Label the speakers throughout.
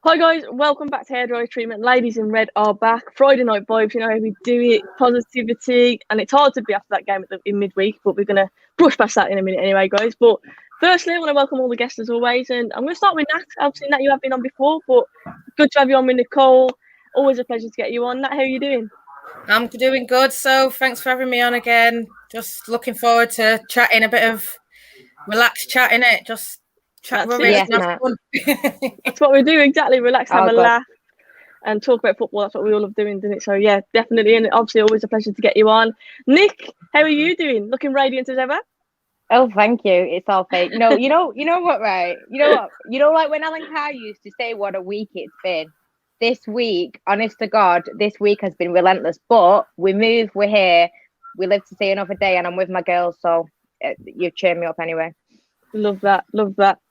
Speaker 1: Hi guys, welcome back to Hairdryer Treatment. Ladies in red are back. Friday night vibes, you know how we do it. Positivity, and it's hard to be after that game in midweek, but we're gonna brush past that in a minute anyway, guys. But firstly, I want to welcome all the guests as always, and I'm gonna start with Nat. Obviously, Nat, you have been on before, but good to have you on with Nicole. Always a pleasure to get you on. Nat, how are you doing?
Speaker 2: I'm doing good, so thanks for having me on again. Just looking forward to chatting, a bit of relaxed chat, innit? Just chat
Speaker 1: That's
Speaker 2: rubbish
Speaker 1: it.
Speaker 2: and have fun.
Speaker 1: That's what we do, exactly. Relax, have a
Speaker 3: God.
Speaker 1: laugh, and talk about football. That's what we all love doing, isn't it? So yeah, definitely, and obviously always a pleasure to get you on. Nick, how are you doing? Looking radiant as ever.
Speaker 3: Oh, thank you. It's all fake. No, you know what, right? Like when Alan Carr used to say what a week it's been. This week, honest to God, this week has been relentless. But we move, we're here, we live to see another day, and I'm with my girls, so you've cheered me up anyway.
Speaker 1: Love that.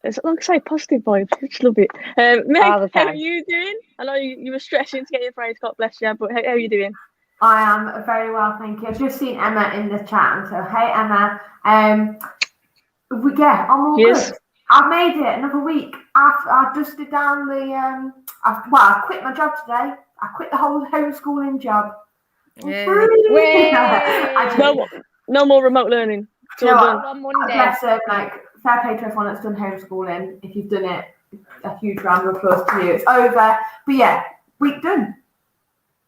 Speaker 1: It's like I say, positive vibes. I just love it. Meg, how are you doing? I know you were stretching to get your phrase. God bless you. But how are you doing?
Speaker 4: I am very well, thank you. I've just seen Emma in the chat, so hey Emma. I'm all good. I've made it another week. I dusted down the I quit my job today. I quit the whole homeschooling job.
Speaker 1: No more remote learning. It's all done.
Speaker 3: On Monday.
Speaker 4: Bless them, like fair play to everyone that's done homeschooling. If you've done it, a huge round of applause to you. It's over. But yeah, week done.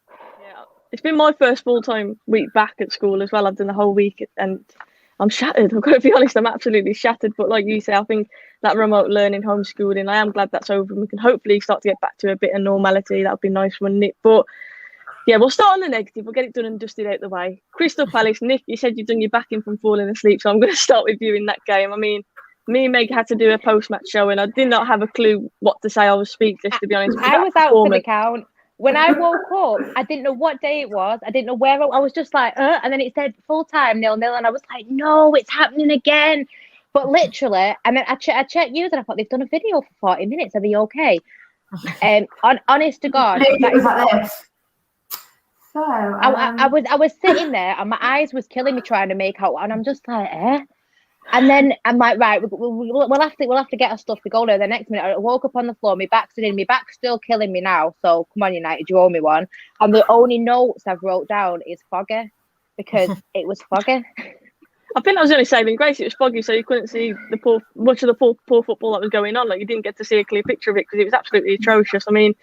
Speaker 1: Yeah, it's been my first full-time week back at school as well. I've done the whole week and I'm shattered. I've got to be honest, I'm absolutely shattered. But like you say, I think that remote learning, homeschooling, I am glad that's over and we can hopefully start to get back to a bit of normality. That would be nice, wouldn't it? But yeah, we'll start on the negative. We'll get it done and dusted out the way. Crystal Palace, Nick, you said you've done your backing from falling asleep, so I'm going to start with you in that game. I mean, me and Meg had to do a post-match show and I did not have a clue what to say. I was speechless, to be honest.
Speaker 3: I was out for the count. When I woke up, I didn't know what day it was. I didn't know where I was just like, and then it said full-time 0-0, and I was like, no, it's happening again. But literally, and then I checked news and I thought they've done a video for 40 minutes. Are they okay? Honest to God,
Speaker 4: So
Speaker 3: I was sitting there and my eyes was killing me trying to make out, and I'm just like, And then I'm like, right, we'll have to get our stuff to go there. The next minute, I woke up on the floor. My back's still killing me now. So come on, United, you owe me one. And the only notes I've wrote down is foggy, because it was foggy.
Speaker 1: I think that was the only saving grace. It was foggy, so you couldn't see much of the poor football that was going on. Like you didn't get to see a clear picture of it because it was absolutely atrocious. I mean,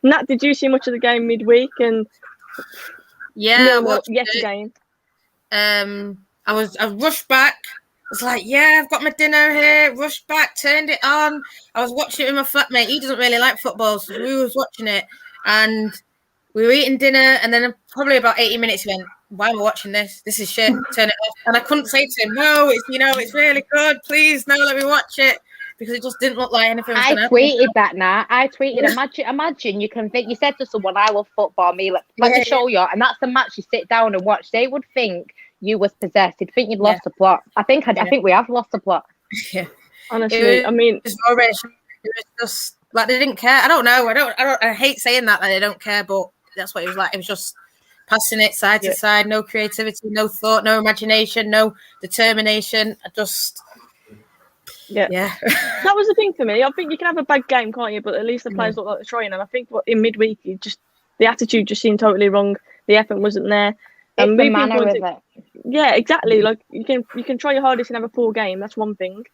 Speaker 1: Nat, did you see much of the game midweek? And
Speaker 2: yeah,
Speaker 1: yet again.
Speaker 2: I rushed back. I was like, yeah, I've got my dinner here. Rushed back, turned it on. I was watching it with my flatmate. He doesn't really like football, so we was watching it, and we were eating dinner. And then probably about 80 minutes, he went, "Why am I watching this? This is shit. Turn it off." And I couldn't say to him, "No, it's really good. Please, no, let me watch it," because it just didn't look like anything was going to happen.
Speaker 3: I tweeted that now. Imagine you can think, you said to someone, "I love football." Let me show you, and that's the match you sit down and watch. They would think you was possessed. You'd think you'd lost the plot. I think we have lost the plot.
Speaker 2: Yeah,
Speaker 1: honestly, I mean,
Speaker 2: it was just like they didn't care. I don't know. I hate saying that they don't care, but that's what it was like. It was just passing it side to side, no creativity, no thought, no imagination, no determination.
Speaker 1: Yeah. That was the thing for me. I think you can have a bad game, can't you? But at least the players look like they're trying. And I think in midweek, the attitude just seemed totally wrong. The effort wasn't there.
Speaker 3: It's the manner of it.
Speaker 1: Yeah, exactly. Like you can try your hardest and have a poor game. That's one thing,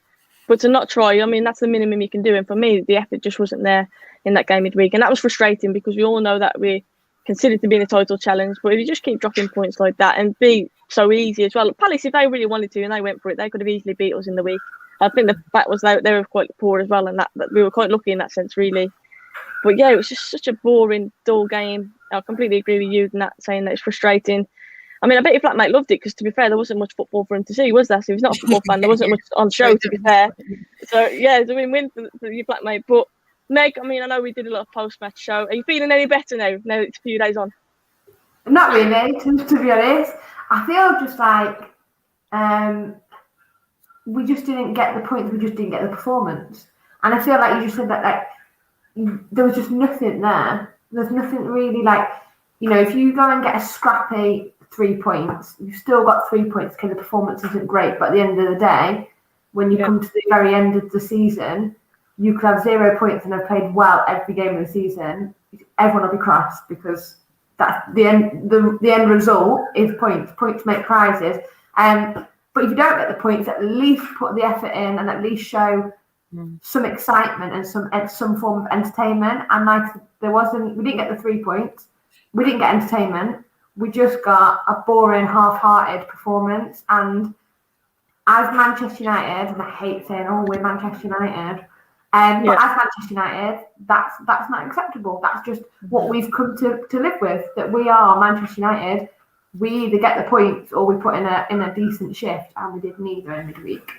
Speaker 1: but to not try, I mean, that's the minimum you can do. And for me, the effort just wasn't there in that game midweek, and that was frustrating because we all know that we're considered to be in a title challenge. But if you just keep dropping points like that and be so easy as well, Palace, if they really wanted to and they went for it, they could have easily beat us in the week. I think the fact was they were quite poor as well, and that we were quite lucky in that sense, really. But yeah, it was just such a boring, dull game. I completely agree with you in that, saying that it's frustrating. I mean, I bet your flatmate loved it because, to be fair, there wasn't much football for him to see, was there? So if he's not a football fan, there wasn't much on show, to be fair. So yeah, it's a win-win for your flatmate. But Meg, I mean, I know we did a lot of post-match show. Are you feeling any better now? Now it's a few days on.
Speaker 4: Not really, to be honest. I feel just like we just didn't get the points. We just didn't get the performance. And I feel like you just said that, like, there was just nothing there. There's nothing really, like, you know, if you go and get a scrappy 3 points, you've still got 3 points because the performance isn't great. But at the end of the day, when you come to the very end of the season, you could have 0 points and have played well every game of the season, everyone will be cross because that's the end. The end result is points. Points make prizes. But if you don't get the points, at least put the effort in and at least show some excitement and some form of entertainment. And like we didn't get the 3 points. We didn't get entertainment. We just got a boring, half-hearted performance. And as Manchester United, and I hate saying, "Oh, we're Manchester United," but as Manchester United, that's not acceptable. That's just what we've come to live with. That we are Manchester United. We either get the points or we put in a decent shift, and we did neither in midweek.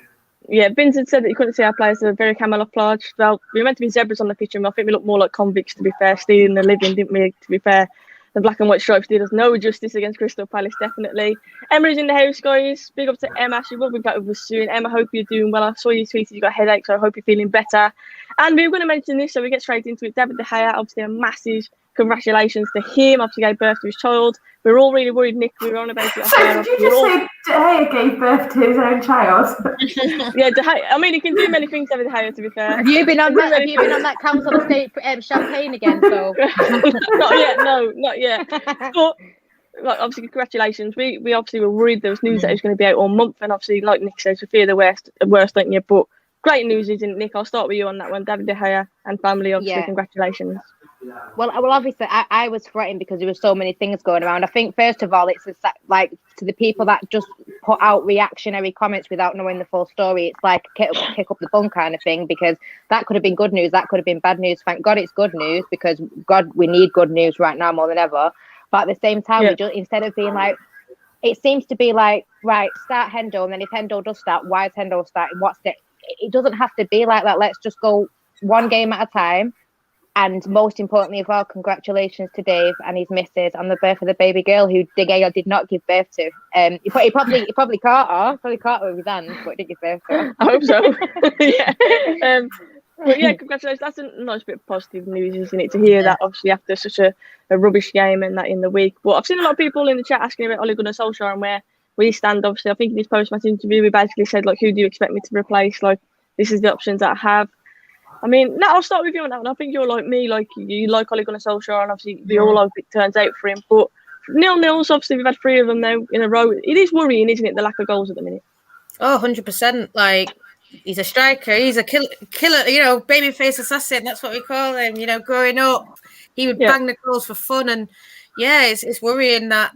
Speaker 1: Yeah, Vincent said that you couldn't see our players. They were very camouflaged. Well, we were meant to be zebras on the pitch, and I think we looked more like convicts, to be fair, stealing the living, didn't we, to be fair. The black and white stripes did us no justice against Crystal Palace, definitely. Emma's in the house, guys. Big up to Emma. She will be back with us soon. Emma, hope you're doing well. I saw you tweeted you got a headache, so I hope you're feeling better. And we were going to mention this, so we get straight into it. David De Gea, obviously a massive congratulations to him. Obviously gave birth to his child. We were all really worried, Nick. We were on about it.
Speaker 4: So did you just say De Gea gave birth to his own child?
Speaker 1: Yeah, De Gea. I mean, he can do many things, David De Gea, to be fair.
Speaker 3: Have you been on that Council Estate champagne again? So
Speaker 1: not yet. No, not yet. But like, obviously, congratulations. We obviously were worried there was news that it was going to be out all month, and obviously, like Nick says, we fear the worst, don't you? But great news, isn't it, Nick? I'll start with you on that one. David De Gea and family, obviously, congratulations.
Speaker 3: Well, obviously, I was fretting because there were so many things going around. I think, first of all, it's like to the people that just put out reactionary comments without knowing the full story. It's like kick up the bum kind of thing, because that could have been good news. That could have been bad news. Thank God it's good news, because God, we need good news right now more than ever. But at the same time, we just, instead of being like, it seems to be like, right, start Hendo, and then if Hendo does start, why is Hendo starting? What's the? It doesn't have to be like that. Let's just go one game at a time. And most importantly of all, congratulations to Dave and his missus on the birth of the baby girl who De Gea did not give birth to. He probably caught her with his hands, but didn't give birth to her.
Speaker 1: I hope so. Yeah. But yeah, congratulations. That's a nice bit of positive news, isn't it, to hear that, obviously, after such a rubbish game and that in the week. But I've seen a lot of people in the chat asking about Ole Gunnar Solskjaer and where we stand. Obviously, I think in his post-match interview, we basically said, like, who do you expect me to replace? Like, this is the options that I have. I mean, I'll start with you on that one. I think you're like me, like you like Ole Gunnar Solskjaer, and obviously we all hope it turns out for him. But 0-0s, obviously we've had 3 of them now in a row. It is worrying, isn't it, the lack of goals at the minute?
Speaker 2: Oh, 100%. Like, he's a striker. He's a killer, babyface assassin. That's what we call him. Growing up, he would bang the goals for fun. And, it's worrying that,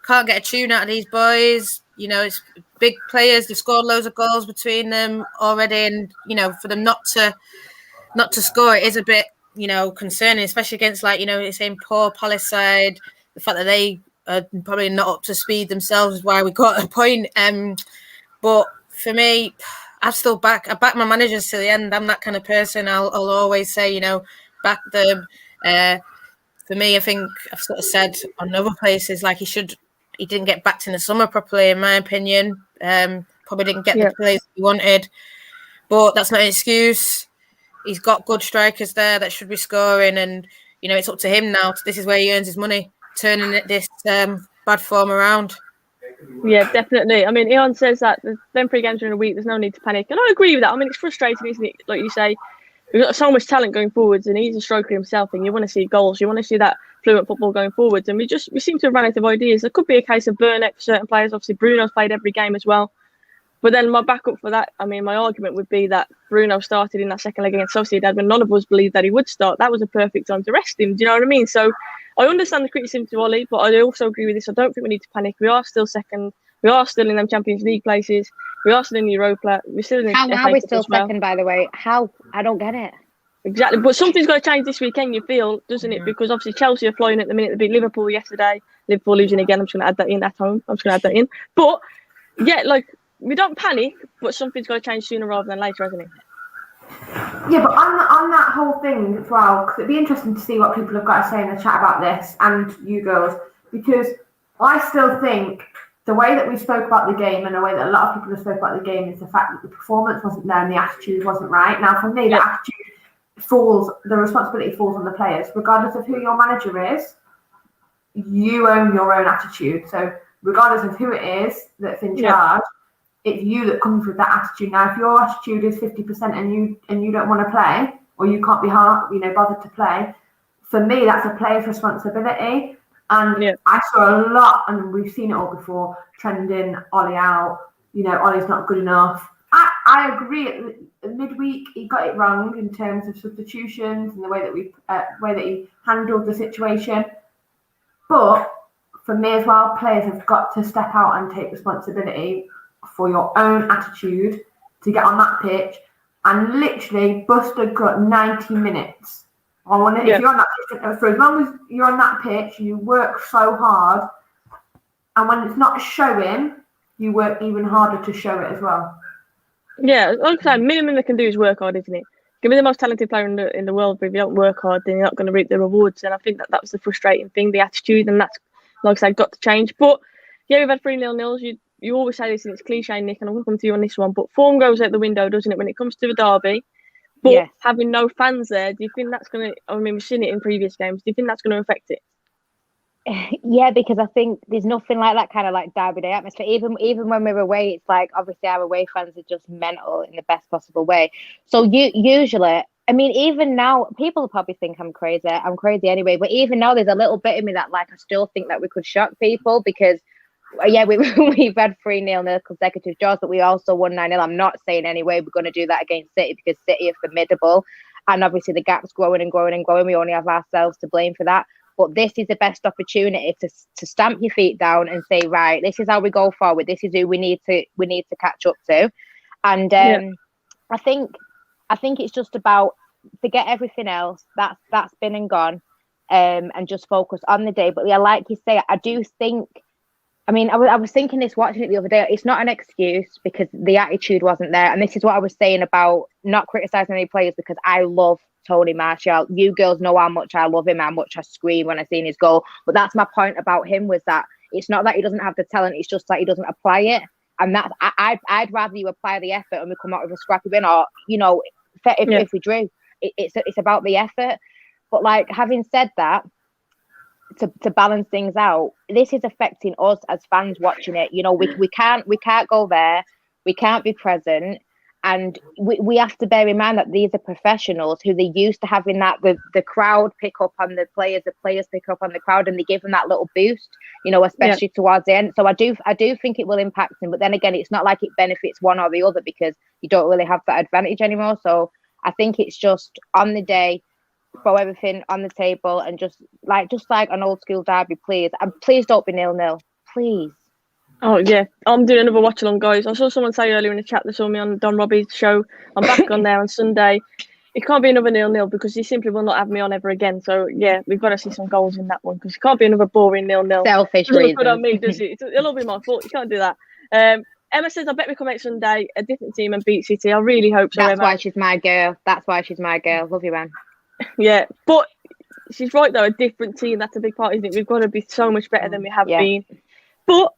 Speaker 2: can't get a tune out of these boys. It's big players. They've scored loads of goals between them already. And, for them not to score, it is a bit, concerning, especially against, like, the same poor Palace side. The fact that they are probably not up to speed themselves is why we got a point. But for me, I back my managers to the end. I'm that kind of person. I'll always say, back them. For me, I think I've sort of said on other places, like, he didn't get backed in the summer properly, in my opinion. Probably didn't get the players he wanted. But that's not an excuse. He's got good strikers there that should be scoring. And, it's up to him now. This is where he earns his money, turning this bad form around.
Speaker 1: Yeah, definitely. I mean, Ian says that them 3 games are in a week, there's no need to panic. And I agree with that. I mean, it's frustrating, isn't it? Like you say, we've got so much talent going forwards, and he's a striker himself, and you want to see goals. You want to see that fluent football going forwards. And we seem to have run out of ideas. There could be a case of burnout for certain players. Obviously, Bruno's played every game as well. But then my backup for that, I mean, my argument would be that Bruno started in that second leg against Sociedad when none of us believed that he would start. That was a perfect time to rest him. Do you know what I mean? So I understand the criticism to Ollie, but I also agree with this. I don't think we need to panic. We are still second. We are still in them Champions League places. We are still in Europa. We're still in the
Speaker 3: How
Speaker 1: FA
Speaker 3: are we
Speaker 1: Cup
Speaker 3: still
Speaker 1: as well.
Speaker 3: second, by the way? How? I don't get it.
Speaker 1: Exactly. But something's got to change this weekend, you feel, doesn't it? Because obviously Chelsea are flying at the minute. They beat Liverpool yesterday. Liverpool losing again. I'm just going to add that in at home. But, yeah, like, we don't panic, but something's got to change sooner rather than later, hasn't it?
Speaker 4: Yeah, but on that whole thing as well, because it'd be interesting to see what people have got to say in the chat about this, and you girls, because I still think the way that we spoke about the game and the way that a lot of people have spoke about the game is the fact that the performance wasn't there and the attitude wasn't right. Now, for me, the attitude the responsibility falls on the players. Regardless of who your manager is, you own your own attitude. So regardless of who it is that's in charge, it's you that comes with that attitude. Now, if your attitude is 50% and you don't want to play, or you can't be bothered to play, for me that's a player's responsibility. And I saw a lot, and we've seen it all before, trending Ollie out. Ollie's not good enough. I agree. At midweek, he got it wrong in terms of substitutions and the way that he handled the situation. But for me as well, players have got to step out and take responsibility for your own attitude to get on that pitch. And literally, Buster got 90 minutes. If you're on that pitch, for as long as you're on that pitch, you work so hard. And when it's not showing, you work even harder to show it as well.
Speaker 1: Yeah, like I said, minimum they can do is work hard, isn't it? You can be the most talented player in the world, but if you don't work hard, then you're not going to reap the rewards. And I think that was the frustrating thing, the attitude, and that's, like I said, got to change. But yeah, we've had 3-0. You always say this, and it's cliche, Nick, and I'm going to come to you on this one, but form goes out the window, doesn't it, when it comes to the derby? But having no fans there, do you think that's going to, I mean, we've seen it in previous games, do you think that's going to affect it?
Speaker 3: Yeah, because I think there's nothing like that kind of like derby day atmosphere. Even when we're away, it's like obviously our away fans are just mental in the best possible way. So usually, I mean, even now, people probably think I'm crazy. I'm crazy anyway. But even now, there's a little bit of me that like I still think that we could shock people because, yeah, we've had 3-0 consecutive draws, but we also won 9-0. I'm not saying anyway we're going to do that against City because City are formidable, and obviously the gap's growing and growing and growing. We only have ourselves to blame for that. But this is the best opportunity to stamp your feet down and say, right, this is how we go forward. This is who we need to catch up to. And I think it's just about forget everything else that's been and gone, and just focus on the day. But yeah, like you say, I do think. I mean, I was thinking this watching it the other day. It's not an excuse because the attitude wasn't there. And this is what I was saying about not criticising any players because I love Tony Martial. You girls know how much I love him, how much I scream when I see his goal. But that's my point about him was that it's not that he doesn't have the talent. It's just that he doesn't apply it. And that's I'd rather you apply the effort and we come out with a scrappy win, or if we drew. It's about the effort. But like having said that. To balance things out, this is affecting us as fans watching it. We can't go there, we can't be present, and we have to bear in mind that these are professionals who they're used to having that the crowd pick up on the players pick up on the crowd, and they give them that little boost, especially towards the end. So I do think it will impact them, but then again, it's not like it benefits one or the other because you don't really have that advantage anymore. So I think it's just on the day. Throw everything on the table and just like an old school derby, please. And please don't be 0-0, please.
Speaker 1: Oh yeah, I'm doing another watch along, guys. I saw someone say earlier in the chat they saw me on Don Robbie's show. I'm back on there on Sunday. It can't be another 0-0 because he simply will not have me on ever again. So yeah, we've got to see some goals in that one because it can't be another boring 0-0.
Speaker 3: Selfish reasons. Doesn't look good
Speaker 1: on me, does it? It'll be my fault. You can't do that. Emma says, I bet we come out Sunday, a different team and beat City. I really hope so.
Speaker 3: That's why she's my girl. Love you, man.
Speaker 1: Yeah, but she's right though. A different team, that's a big part, isn't it? We've got to be so much better than we have been. But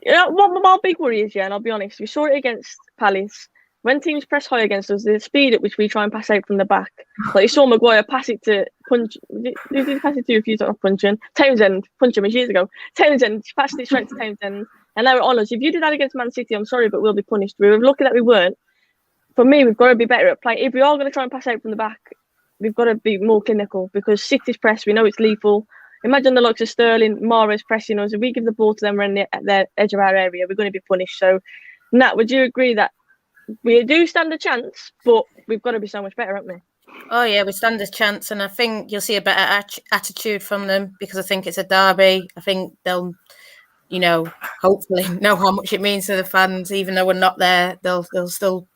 Speaker 1: what my big worry is, and I'll be honest, we saw it against Palace. When teams press high against us, the speed at which we try and pass out from the back. Like you saw Maguire pass it to Punch. Did he pass it to a few times? Punching Townsend, punch him years ago. Townsend passed it straight to Townsend, and now we're on us. If you do that against Man City, I'm sorry, but we'll be punished. We were lucky that we weren't. For me, we've got to be better at playing. If we are going to try and pass out from the back, we've got to be more clinical because City's press, we know it's lethal. Imagine the likes of Sterling, Mahrez pressing us. If we give the ball to them, we're at the edge of our area, we're going to be punished. So, Nat, would you agree that we do stand a chance, but we've got to be so much better, haven't we?
Speaker 2: Oh, yeah, we stand a chance. And I think you'll see a better attitude from them because I think it's a derby. I think they'll, hopefully know how much it means to the fans. Even though we're not there, they'll still,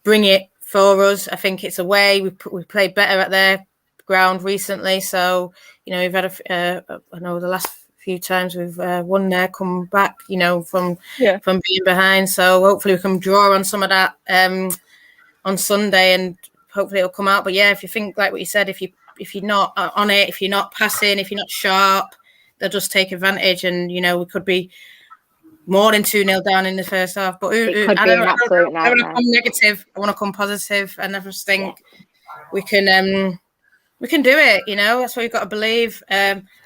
Speaker 2: bring it for us. I think it's away. We played better at their ground recently, so we've had I know the last few times we've won there, come back, from being behind. So hopefully we can draw on some of that on Sunday, and hopefully it'll come out. But yeah, if you think like what you said, if you're not on it, if you're not passing, if you're not sharp, they'll just take advantage, and we could be more than 2-0 down in the first half. But I don't want to come negative. I want to come positive, and I just think we can do it. That's what you've got to believe.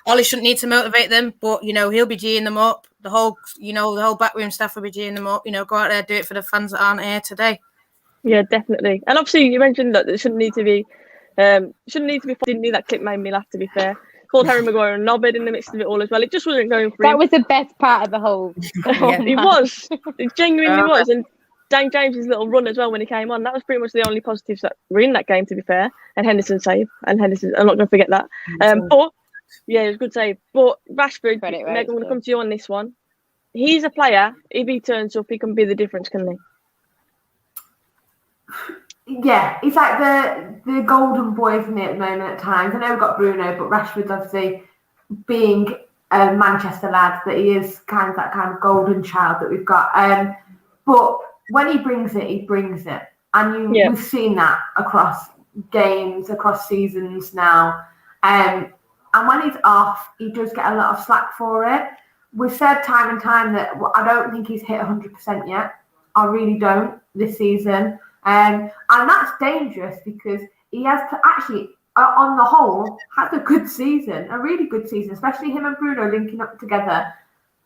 Speaker 2: Ollie shouldn't need to motivate them, but he'll be geeing them up. the whole backroom staff will be geeing them up. Go out there, do it for the fans that aren't here today.
Speaker 1: Yeah, definitely. And obviously, you mentioned that it shouldn't need to be. Didn't need that clip. Made me laugh. To be fair, called Harry Maguire a knobhead in the midst of it all as well. It just wasn't going for him.
Speaker 3: That was the best part of the whole.
Speaker 1: It was. It genuinely was. And Dan James's little run as well when he came on. That was pretty much the only positives that were in that game. To be fair, and Henderson's save. And Henderson, I'm not going to forget that. But yeah, it was a good save. But Rashford, Meg, I'm going to come to you on this one. He's a player. If he turns up, he can be the difference, can he?
Speaker 4: Yeah, he's like the golden boy for me at the moment at times. I know we've got Bruno, but Rashford's obviously being a Manchester lad, that he is kind of that kind of golden child that we've got. But when he brings it, he brings it. And we've seen that across games, across seasons now. And when he's off, he does get a lot of slack for it. We've said time and time that I don't think he's hit 100% yet. I really don't this season. And that's dangerous because he has to actually, on the whole, had a good season, a really good season, especially him and Bruno linking up together.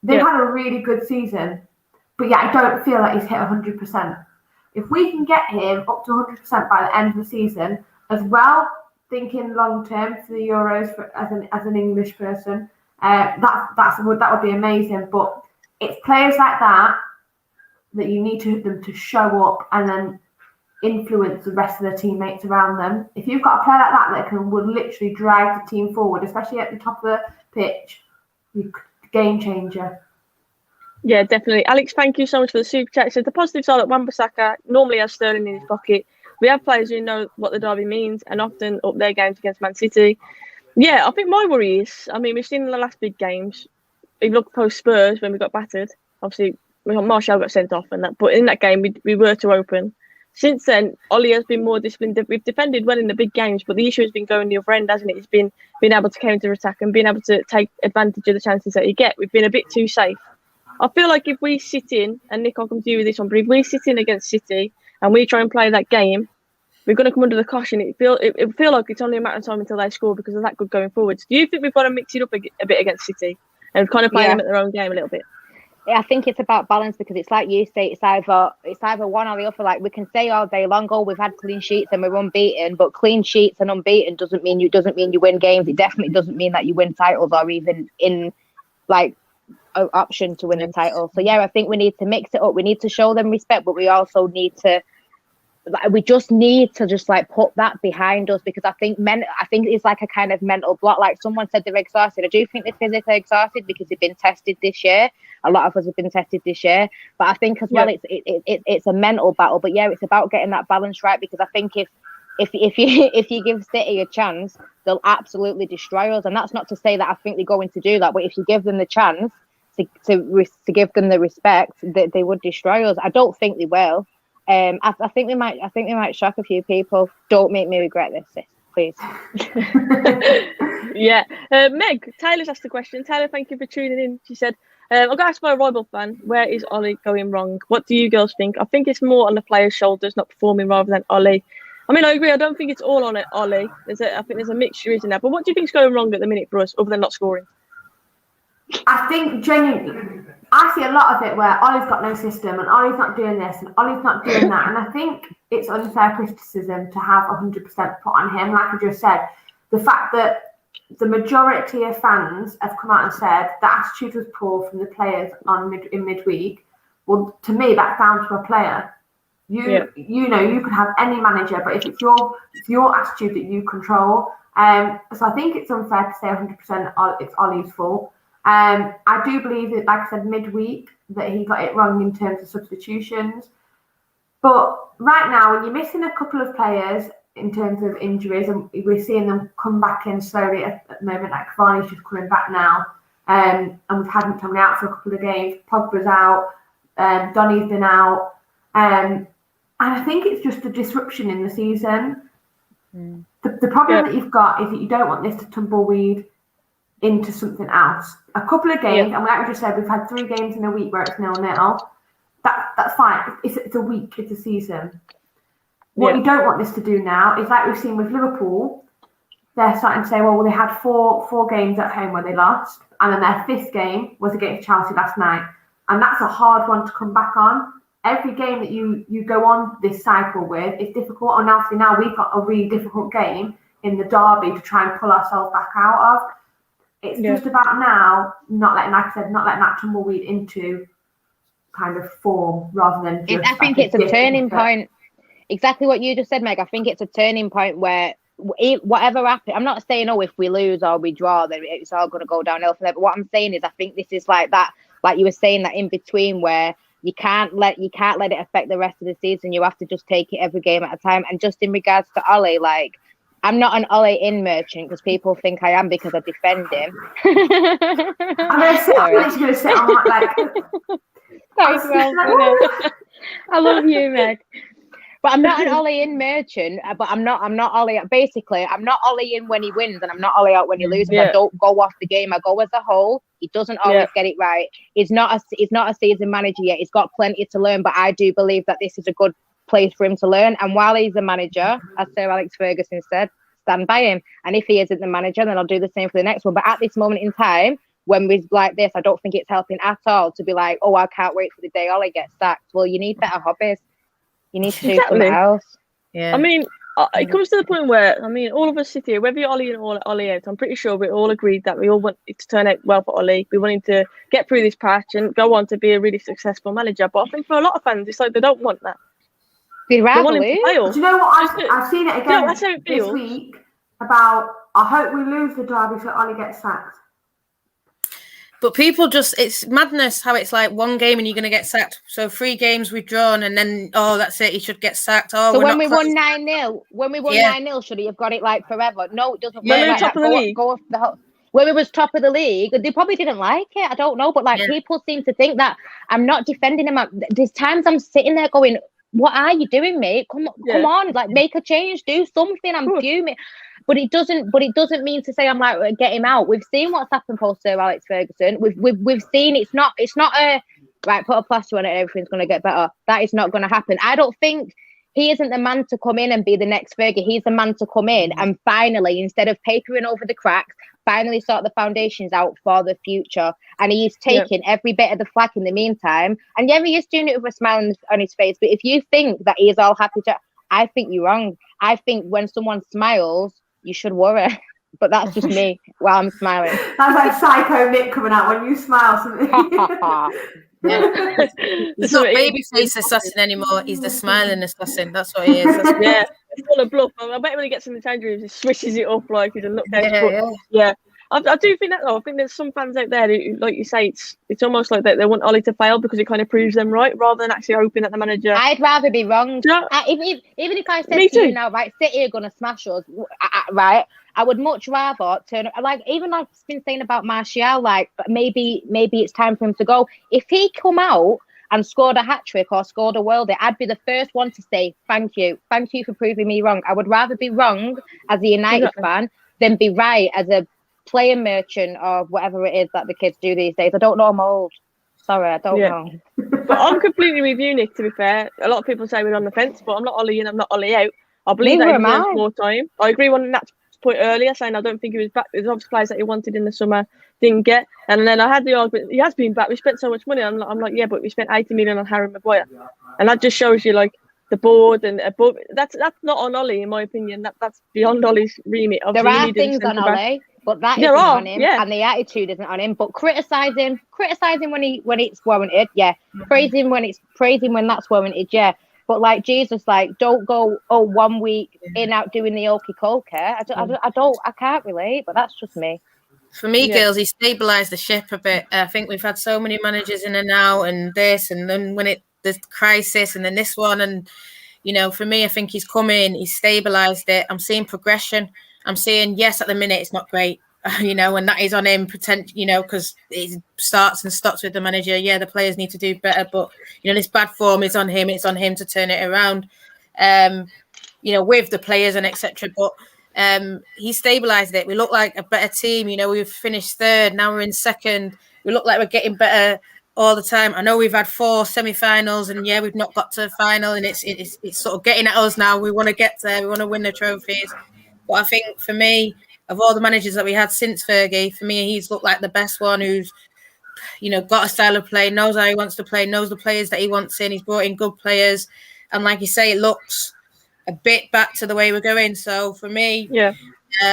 Speaker 4: They've had a really good season. But I don't feel like he's hit 100%. If we can get him up to 100% by the end of the season, as well, thinking long term for the Euros as an English person, that would be amazing. But it's players like that you need them to show up and then influence the rest of the teammates around them. If you've got a player like that would literally drive the team forward, especially at the top of the pitch, game changer.
Speaker 1: Yeah, definitely. Alex, thank you so much for the super chat. So the positives are that Wan-Bissaka normally has Sterling in his pocket. We have players who know what the derby means and often up their games against Man City. Yeah, I think my worry is, we've seen in the last big games, we looked post Spurs when we got battered. Obviously, Martial got sent off, but in that game we were too open. Since then, Ollie has been more disciplined. We've defended well in the big games, but the issue has been going the other end, hasn't it? It's been being able to counter attack and being able to take advantage of the chances that you get. We've been a bit too safe. I feel like if we sit in, and Nick, I'll come to you with this one, but if we sit in against City and we try and play that game, we're going to come under the caution. It feel like it's only a matter of time until they score because of that good going forwards. Do you think we've got to mix it up a bit against City and kind of play them at their own game a little bit?
Speaker 3: I think it's about balance because it's like you say, it's either one or the other. Like we can say all day long, we've had clean sheets and we're unbeaten, but clean sheets and unbeaten doesn't mean you win games. It definitely doesn't mean that you win titles or even in like an option to win a title. So I think we need to mix it up. We need to show them respect, but we also need to. We just need to put that behind us because I think it's like a kind of mental block. Like someone said, they're exhausted. I do think they're physically exhausted because they've been tested this year. A lot of us have been tested this year, but I think as well, it's a mental battle. But it's about getting that balance right because I think if you give City a chance, they'll absolutely destroy us. And that's not to say that I think they're going to do that, but if you give them the chance to give them the respect, they would destroy us. I don't think they will. I think we might shock a few people. Don't make me regret this, sis, please.
Speaker 1: Meg, Taylor's asked a question. Taylor, thank you for tuning in. She said, I've got to ask my rival fan, where is Ollie going wrong? What do you girls think? I think it's more on the players' shoulders, not performing rather than Ollie. I agree. I don't think it's all on it, Ollie. I think there's a mixture, isn't there? But what do you think's going wrong at the minute for us, other than not scoring?
Speaker 4: I think genuinely, I see a lot of it where Ollie's got no system and Ollie's not doing this and Ollie's not doing that. And I think it's unfair criticism to have 100% put on him. Like I just said, the fact that the majority of fans have come out and said the attitude was poor from the players in midweek. Well, to me, that's down to a player. You could have any manager, but if it's your attitude that you control. So I think it's unfair to say 100% it's Ollie's fault. I do believe that, like I said, midweek, that he got it wrong in terms of substitutions. But right now, when you're missing a couple of players in terms of injuries, and we're seeing them come back in slowly at the moment, like Cavani's just coming back now, and we've had McTominay out for a couple of games, Pogba's out, Donny's been out, and I think it's just a disruption in the season. The problem that you've got is that you don't want this to tumbleweed into something else. A couple of games, and like we just said, we've had 3 games in a week where it's 0-0. That's fine. It's a week. It's a season. What you don't want this to do now is, like we've seen with Liverpool, they're starting to say, well, they had four games at home where they lost. and then their 5th game was against Chelsea last night. And that's a hard one to come back on. Every game that you go on this cycle with is difficult. And obviously now we've got a really difficult game in the derby to try and pull ourselves back out of. It's just about now not letting that tumbleweed into kind of form rather than just...
Speaker 3: I think it's a turning point. Exactly what you just said, Meg. I think it's a turning point where whatever happens, I'm not saying, if we lose or we draw, then it's all going to go downhill from there. But what I'm saying is I think this is like that, like you were saying, that in between where you can't let it affect the rest of the season. You have to just take it every game at a time. And just in regards to Ollie, like, I'm not an Ollie in merchant because people think I am because I defend him.
Speaker 4: I'm literally going to sit on like...
Speaker 3: I love you, Meg. But I'm not an Ollie in merchant, but I'm not Ollie. Basically, I'm not Ollie in when he wins and I'm not Ollie out when he loses. I don't go off the game. I go as a whole. He doesn't always get it right. He's not a seasoned manager yet. He's got plenty to learn, but I do believe that this is a good place for him to learn. And while he's a manager, as Sir Alex Ferguson said, stand by him. And if he isn't the manager, then I'll do the same for the next one. But at this moment in time, when we're like this, I don't think it's helping at all to be like, I can't wait for the day Ollie gets sacked. Well, you need better hobbies. You need to do something else.
Speaker 1: Yeah. I mean, it comes to the point where, all of us sit here, whether you're Ollie in or Ollie out, I'm pretty sure we all agreed that we all want it to turn out well for Ollie. We want him to get through this patch and go on to be a really successful manager. But I think for a lot of fans, it's like they don't want that.
Speaker 3: They'd rather lose.
Speaker 4: Do you know what? I've seen it again this week about, I hope we lose the derby so Ollie gets sacked.
Speaker 2: But people it's madness how it's like one game and you're going to get sacked. So 3 games we've drawn and then, that's it, he should get sacked.
Speaker 3: So when we won 9-0, 9-0, should he have got it like forever? No, it doesn't work like
Speaker 1: top
Speaker 3: that.
Speaker 1: Of the league.
Speaker 3: Go off the whole... When we was top of the league, they probably didn't like it. I don't know. But people seem to think that I'm not defending him. There's times I'm sitting there going, what are you doing, mate? Come on, like make a change, do something. I'm fuming. But it doesn't mean to say I'm like, get him out. We've seen what's happened post Sir Alex Ferguson. We've seen it's not a right, put a plaster on it and everything's gonna get better. That is not gonna happen. I don't think he isn't the man to come in and be the next Fergie. He's the man to come in and finally, instead of papering over the cracks, finally sort the foundations out for the future. And he's taking every bit of the flack in the meantime. And he is doing it with a smile on his face. But if you think that he is all happy I think you're wrong. I think when someone smiles, you should worry. But that's just me while I'm smiling.
Speaker 4: That's like Psycho Nick coming out when you smile.
Speaker 2: He's not babyface assassin anymore. He's the smiling assassin. That's what he is.
Speaker 1: It's full of bluff. I bet when he gets in the change room, he swishes it up like he's a nutcase. I do think that though. I think there's some fans out there who, like you say, it's almost like they want Ollie to fail because it kind of proves them right, rather than actually hoping that the manager.
Speaker 3: I'd rather be wrong. Even if I said to you now, right, City are gonna smash us, right? I would much rather turn even like I've been saying about Martial, like maybe it's time for him to go. If he come out and scored a hat-trick or scored a worldie, I'd be the first one to say thank you for proving me wrong. I would rather be wrong as a United fan than be right as a player merchant or whatever it is that the kids do these days. I don't know, I'm old. Sorry, I don't know.
Speaker 1: But I'm completely with you, Nick, to be fair. A lot of people say we're on the fence, but I'm not Ollie in, I'm not Ollie out. I believe that he wants more time. I agree on that point earlier, saying I don't think he was back. There's obviously players that he wanted in the summer, didn't get. And then I had the argument, he has been back. We spent so much money. I'm like, yeah, but we spent 80 million on Harry Maguire. And that just shows you, like, the board and above. That's not on Ollie, in my opinion. That's beyond Ollie's remit.
Speaker 3: There are things on Ollie. But that isn't on him, and the attitude isn't on him. But criticise him when it's warranted, Praise him when that's warranted, But like Jesus, like don't go 1 week in out doing the okey coke. I can't relate, but that's just me.
Speaker 2: For me, girls, he stabilised the ship a bit. I think we've had so many managers in and out, and this, and then when the crisis, and then this one, and for me, I think he's come in, he's stabilised it. I'm seeing progression. I'm saying, yes, at the minute, it's not great, and that is on him, because it starts and stops with the manager. Yeah, the players need to do better, but, this bad form is on him. It's on him to turn it around, with the players and etc. But he stabilised it. We look like a better team. We've finished third. Now we're in second. We look like we're getting better all the time. I know we've had 4 semi-finals, and we've not got to the final, and it's sort of getting at us now. We want to get there. We want to win the trophies. But I think for me, of all the managers that we had since Fergie, for me, he's looked like the best one who's, got a style of play, knows how he wants to play, knows the players that he wants in. He's brought in good players. And like you say, it looks a bit back to the way we're going. So for me,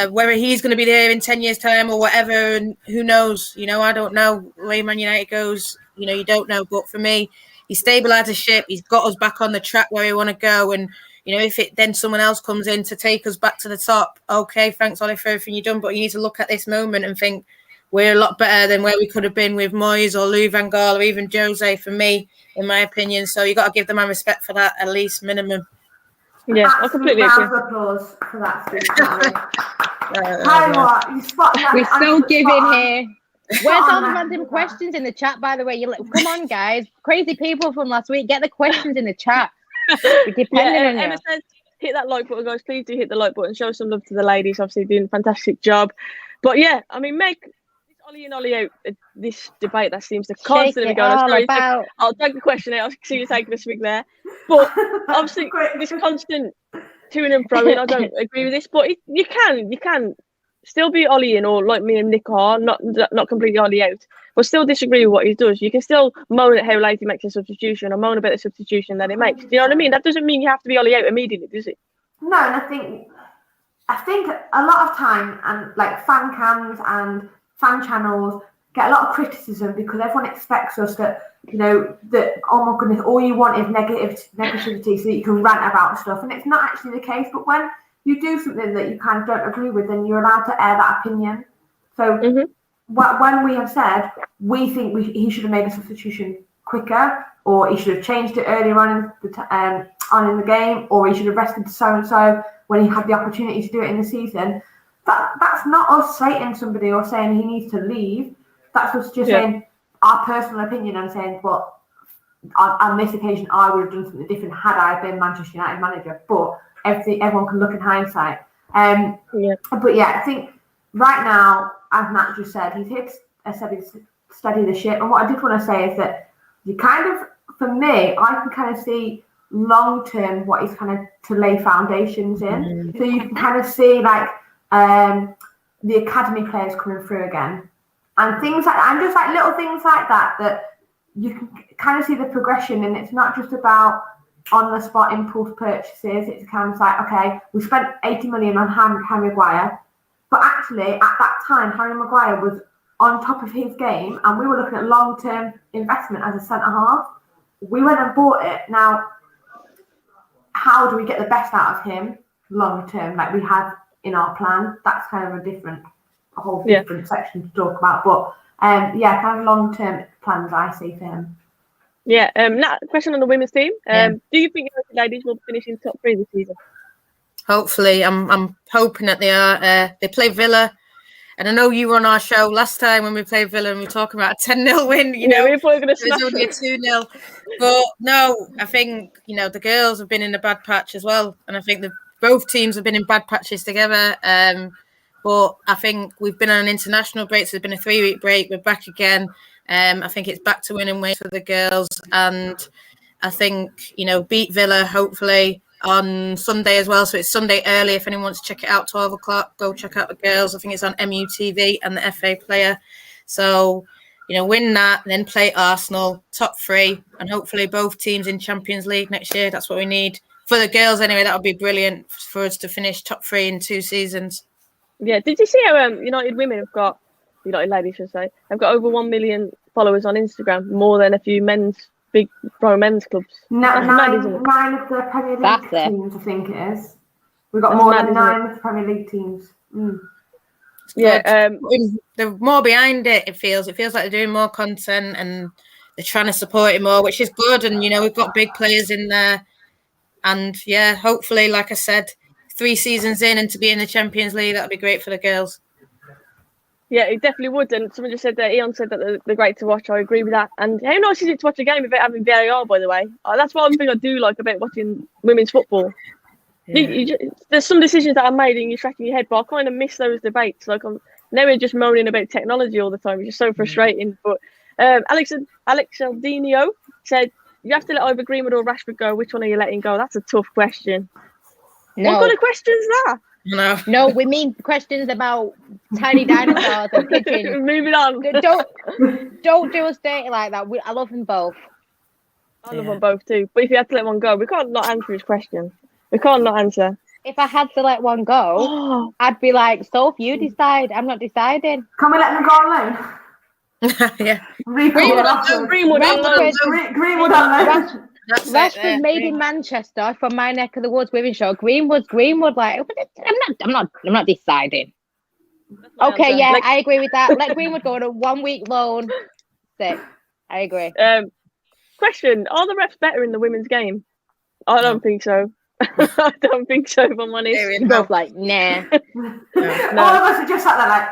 Speaker 2: whether he's going to be there in 10 years' time or whatever, and who knows, I don't know the way Man United goes, you don't know. But for me, he stabilised the ship. He's got us back on the track where we want to go. And, if then someone else comes in to take us back to the top, okay, thanks, Ollie, for everything you've done. But you need to look at this moment and think, we're a lot better than where we could have been with Moyes or Louis van Gaal or even Jose, for me, in my opinion. So you got to give the man respect for that, at least minimum.
Speaker 1: Yeah, I completely agree.
Speaker 4: Applause for that speech. You spot that.
Speaker 3: We're so giving here. Where's all the random questions in the chat, by the way? Come on, guys. Crazy people from last week. Get the questions in the chat. We're depending on you.
Speaker 1: Emma says, hit that like button, guys. Please do hit the like button. Show some love to the ladies. Obviously doing a fantastic job. But yeah, I mean, Meg, Ollie in, Ollie out, this debate that seems to constantly go on. I'll take the question out. I see you taking a swig there. But obviously, this constant to and fro, I don't agree with this. But you can still be Ollie in, or like me and Nick are, not completely Ollie out, but still disagree with what he does. You can still moan at how late he makes a substitution, or moan about the substitution that he makes. Do you know what I mean? That doesn't mean you have to be Ollie out immediately, does it?
Speaker 4: No, and I think a lot of time, and like fan cams and fan channels get a lot of criticism because everyone expects us that, that, oh my goodness, all you want is negativity so that you can rant about stuff. And it's not actually the case. But when you do something that you kind of don't agree with, then you're allowed to air that opinion. So when we have said we think he should have made a substitution quicker, or he should have changed it earlier on in the game, or he should have rested so-and-so when he had the opportunity to do it in the season, that's not us slating somebody or saying he needs to leave. That's us just saying our personal opinion and saying, well, on this occasion, I would have done something different had I been Manchester United manager. But everyone can look in hindsight. But yeah, I think right now, as Matt just said, he's here to steady the ship. And what I did want to say is that you kind of, for me, I can kind of see long term what he's kind of to lay foundations in. So you can kind of see like the academy players coming through again, and things like that, and just like little things like that you can kind of see the progression. And it's not just about on the spot impulse purchases. It's kind of like, okay, we spent 80 million on Harry Maguire, but actually at that time Harry Maguire was on top of his game, and we were looking at long-term investment as a centre half. We went and bought it. Now, how do we get the best out of him long term, like we have in our plan? That's kind of a whole different section to talk about. But kind of long term plans I see for him.
Speaker 1: Yeah. Nat, question on the women's team. Do you think the ladies will finish in top 3 this season?
Speaker 2: Hopefully, I'm hoping that they are. They play Villa. And I know you were on our show last time when we played Villa and we were talking about a 10-0 win.
Speaker 1: We're probably going to smash
Speaker 2: it. It was only a 2-0. But no, I think, the girls have been in a bad patch as well. And I think both teams have been in bad patches together. But I think we've been on an international break. So there's been a 3-week break. We're back again. I think it's back to winning ways for the girls. And I think, beat Villa, hopefully, on Sunday as well. So it's Sunday early. If anyone wants to check it out, 12 o'clock, go check out the girls. I think it's on MUTV and the FA Player. So, win that, then play Arsenal, top 3, and hopefully both teams in Champions League next year. That's what we need. For the girls, anyway, that would be brilliant for us to finish top 3 in 2 seasons.
Speaker 1: Yeah. Did you see how United women have got, United ladies should say, have got over 1 million followers on Instagram, more than a few big pro men's clubs?
Speaker 4: Nine of the Premier League teams, I think it is. We've got more than 9 of the Premier League teams.
Speaker 2: Yeah, they're more behind it. It feels like they're doing more content and they're trying to support it more, which is good. And we've got big players in there, and hopefully, like I said, 3 seasons in and to be in the Champions League, that'd be great for the girls.
Speaker 1: Yeah, it definitely would. And someone just said that Eon said that they're great to watch. I agree with that. And how nice is it to watch a game without having VAR, by the way? That's one thing I do like about watching women's football. Yeah. There's some decisions that are made and you're scratching your head, but I kind of miss those debates. Like, I'm never just moaning about technology all the time. It's just so frustrating. But Alex Aldinio said, you have to let either Greenwood or Rashford go. Which one are you letting go? That's a tough question.
Speaker 3: No.
Speaker 1: What kind of question is that?
Speaker 3: No, we mean questions about tiny dinosaurs and pigeons.
Speaker 1: Moving on.
Speaker 3: Don't do us dirty like that. I love them both.
Speaker 1: I love them both too. But if you had to let one go, we can't not answer his question. We can't not answer.
Speaker 3: If I had to let one go, I'd be like, Soph, you decide. I'm not deciding.
Speaker 4: Can we let them go alone?
Speaker 2: Yeah.
Speaker 1: Greenwood on loan.
Speaker 3: Rashford made in Manchester from my neck of the woods, Wivenshaw. Greenwood. Like, I'm not deciding. Okay, yeah, I agree with that. Let Greenwood go on a 1 week loan. Sick. I agree.
Speaker 1: Question: are the refs better in the women's game? I don't think so. I don't think so. If I'm honest,
Speaker 3: you're both like, nah.
Speaker 4: All of us are just sat there like,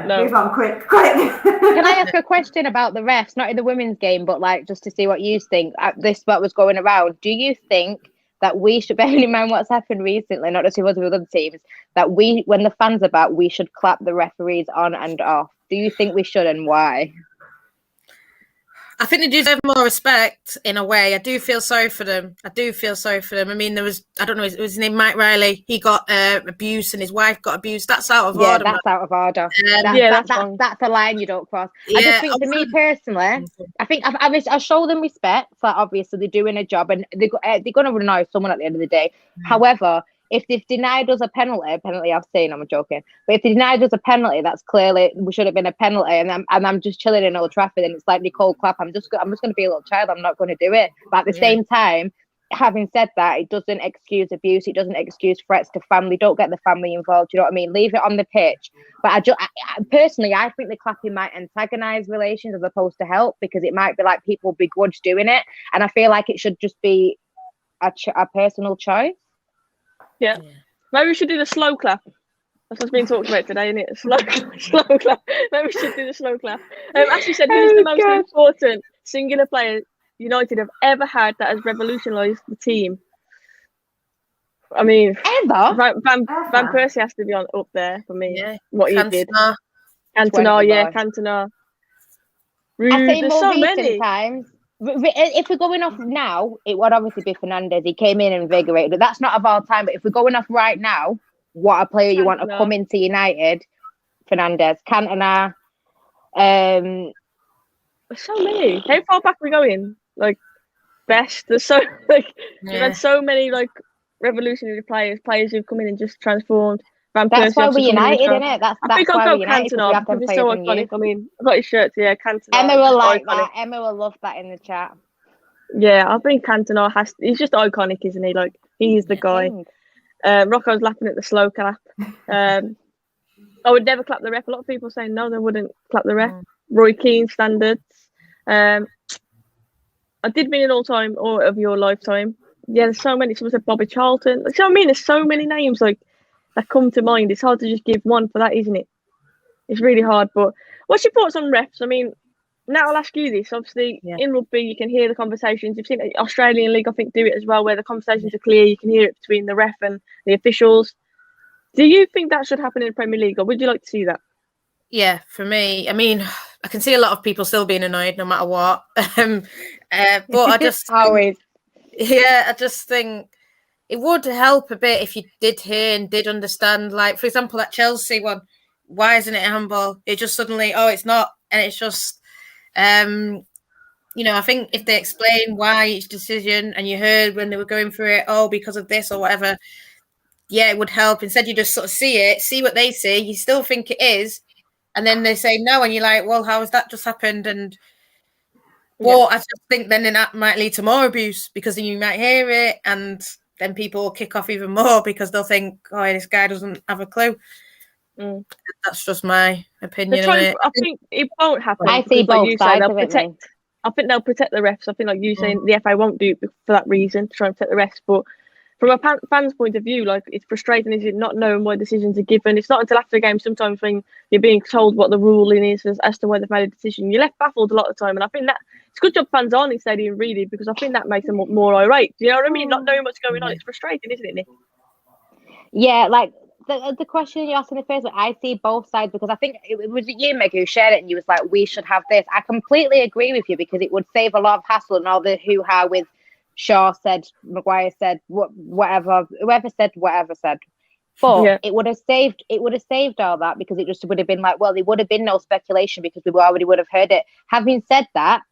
Speaker 4: no. Move on, quick.
Speaker 3: Can I ask a question about the refs, not in the women's game, but like just to see what you think? This what was going around. Do you think that we should, bearing in mind what's happened recently, not just with other teams, that when the fans are back, we should clap the referees on and off? Do you think we should, and why?
Speaker 2: I think they deserve more respect in a way. I do feel sorry for them. I mean, there was, I don't know, his name Mike Riley. He got abuse and his wife got abused. That's out of order.
Speaker 3: Yeah, that's out of order. That's a line you don't cross. I just think, for me personally, I think I show them respect. So obviously they're doing a job and they're going to annoy someone at the end of the day. However, if they've denied us a penalty I've seen, I'm joking, but if they denied us a penalty, that's clearly we should have been a penalty, and I'm just chilling in Old Trafford, and it's like Nicole Clapp. I'm just going to be a little child. I'm not going to do it. But at the same time, having said that, it doesn't excuse abuse. It doesn't excuse threats to family. Don't get the family involved. You know what I mean? Leave it on the pitch. But I personally, I think the clapping might antagonise relations as opposed to help, because it might be like people begrudge doing it, and I feel like it should just be a personal choice.
Speaker 1: Yeah. Maybe we should do the slow clap. That's what's being talked about today, isn't it? Slow clap. Maybe we should do the slow clap. Ashley said, who's the most important singular player United have ever had that has revolutionised the team? I mean,
Speaker 3: ever?
Speaker 1: Van Persie has to be up there for me.
Speaker 2: Yeah.
Speaker 1: What he did. Cantona. Cantona.
Speaker 3: I say
Speaker 1: There's
Speaker 3: more
Speaker 1: so
Speaker 3: recent
Speaker 1: many
Speaker 3: times. If we're going off now, it would obviously be Fernandes. He came in and invigorated. That's not of all time. But if we're going off right now, what a player you want to come into United? Fernandes, Cantona.
Speaker 1: There's so many. How far back are we going? Like, best. There's so we've had so many revolutionary players who've come in and just transformed.
Speaker 3: That's why we're United, isn't it? That's
Speaker 1: I think
Speaker 3: I'll
Speaker 1: go Cantona because he's so iconic. I mean, I've got his shirt. Yeah, Cantona.
Speaker 3: Emma will like that. Emma will love that in the chat.
Speaker 1: Yeah, I think Cantona he's just iconic, isn't he? Like, he's the guy. Rocco's laughing at the slow clap. I would never clap the ref. A lot of people saying no, they wouldn't clap the ref. Roy Keane standards. I did mean an all-time or of your lifetime. Yeah, there's so many. Someone said Bobby Charlton. So I mean, there's so many names that come to mind. It's hard to just give one for that, isn't it? It's really hard. But what's your thoughts on refs? I mean, now I'll ask you this. Obviously, in rugby, you can hear the conversations. You've seen the Australian League, I think, do it as well, where the conversations are clear. You can hear it between the ref and the officials. Do you think that should happen in the Premier League, or would you like to see that?
Speaker 2: Yeah, for me, I mean, I can see a lot of people still being annoyed no matter what. But I just
Speaker 3: always.
Speaker 2: I just think it would help a bit if you did hear and did understand. Like, for example, that Chelsea one, why isn't it a handball? It just suddenly, it's not. And it's just, I think if they explain why each decision and you heard when they were going through it, because of this or whatever, it would help. Instead, you just sort of see it, see what they see. You still think it is. And then they say no. And you're like, well, how has that just happened? And I just think then that might lead to more abuse, because then you might hear it and then people will kick off even more because they'll think, this guy doesn't have a clue. That's just my opinion on it.
Speaker 1: I think it won't happen.
Speaker 3: I see both sides of it.
Speaker 1: I think they'll protect the refs. I think, like you saying, the FA won't do it for that reason, to try and protect the refs. But from a fan's point of view, like, it's frustrating, is it, not knowing why decisions are given. It's not until after the game sometimes when you're being told what the ruling is as to why they've made a decision. You're left baffled a lot of the time, and I think that it's a good job fans aren't in stadium, really, because I think that makes them more irate. Do you know what I mean? Not knowing what's going on, it's frustrating, isn't it, Nick?
Speaker 3: Yeah, like the question you asked in the first one, I see both sides, because I think it was you, Meg, who shared it, and you was like, we should have this. I completely agree with you, because it would save a lot of hassle and all the hoo-ha with Shaw said, Maguire said, whatever, whoever said whatever said. But it would have saved all that, because it just would have been like, well, there would have been no speculation because we already would have heard it. Having said that,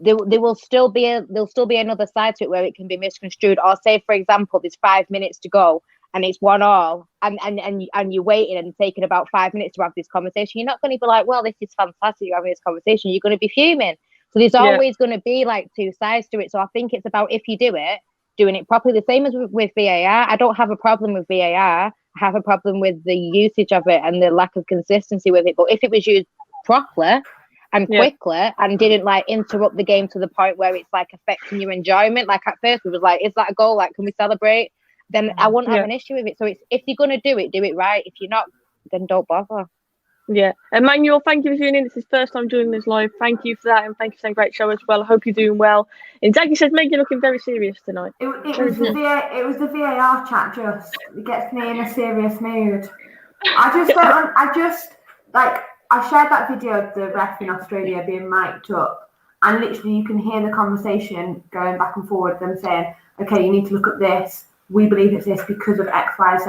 Speaker 3: there will still be another side to it where it can be misconstrued. Or say, for example, there's 5 minutes to go and it's 1-1, and you're waiting and taking about 5 minutes to have this conversation. You're not going to be like, well, this is fantastic, you're having this conversation. You're going to be fuming. So there's always going to be like two sides to it. So I think it's about, if you do it, doing it properly. The same as with VAR. I don't have a problem with VAR. I have a problem with the usage of it and the lack of consistency with it. But if it was used properly and quickly and didn't like interrupt the game to the point where it's like affecting your enjoyment, like at first it was like, is that a goal? Like, can we celebrate? Then I wouldn't have an issue with it. So it's, if you're going to do it right. If you're not, then don't bother.
Speaker 1: Yeah. Emmanuel, thank you for tuning in. It's his first time doing this live. Thank you for that, and thank you for saying great show as well. I hope you're doing well. And Zaggy says, Meg, you're looking very serious tonight.
Speaker 4: It was the VAR chat, just it gets me in a serious mood. I shared that video of the ref in Australia being mic'd up, and literally you can hear the conversation going back and forward, them saying, okay, you need to look at this. We believe it's this because of X, Y, Z.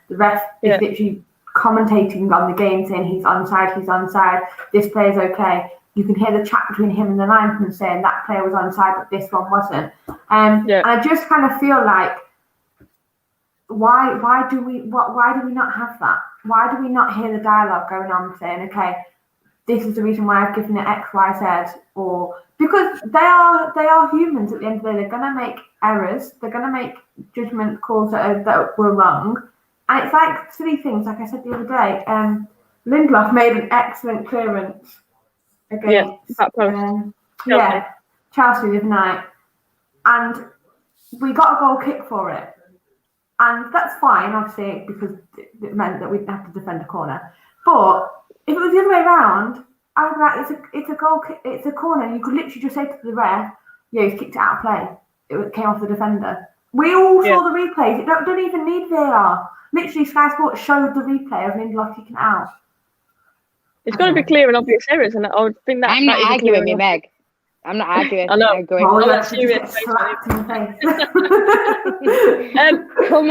Speaker 4: The ref is literally commentating on the game, saying he's onside, this player's okay. You can hear the chat between him and the linesman saying that player was onside, but this one wasn't. And I just kind of feel like, why do we not have that? Why do we not hear the dialogue going on, saying, okay, this is the reason why I've given it X, Y, Z, or because they are humans at the end of the day. They're gonna make errors. They're gonna make judgment calls that were wrong. And it's like silly things, like I said the other day. Lindelof made an excellent clearance against Chelsea the other night, and we got a goal kick for it, and that's fine, obviously, because it meant that we'd have to defend a corner. But if it was the other way around, I would be like, it's a goal kick, it's a corner. You could literally just say to the ref, yeah, he's kicked it out of play. It came off the defender. We all saw the replays. It don't even need VAR. Literally, Sky Sports showed the replay of Lindelof kicking out.
Speaker 1: It's got to be clear and obvious errors, and I would think that.
Speaker 3: I'm not arguing with Meg. I'm not arguing.
Speaker 1: I know.
Speaker 3: I'm going.
Speaker 1: Oh, that's serious.
Speaker 3: Come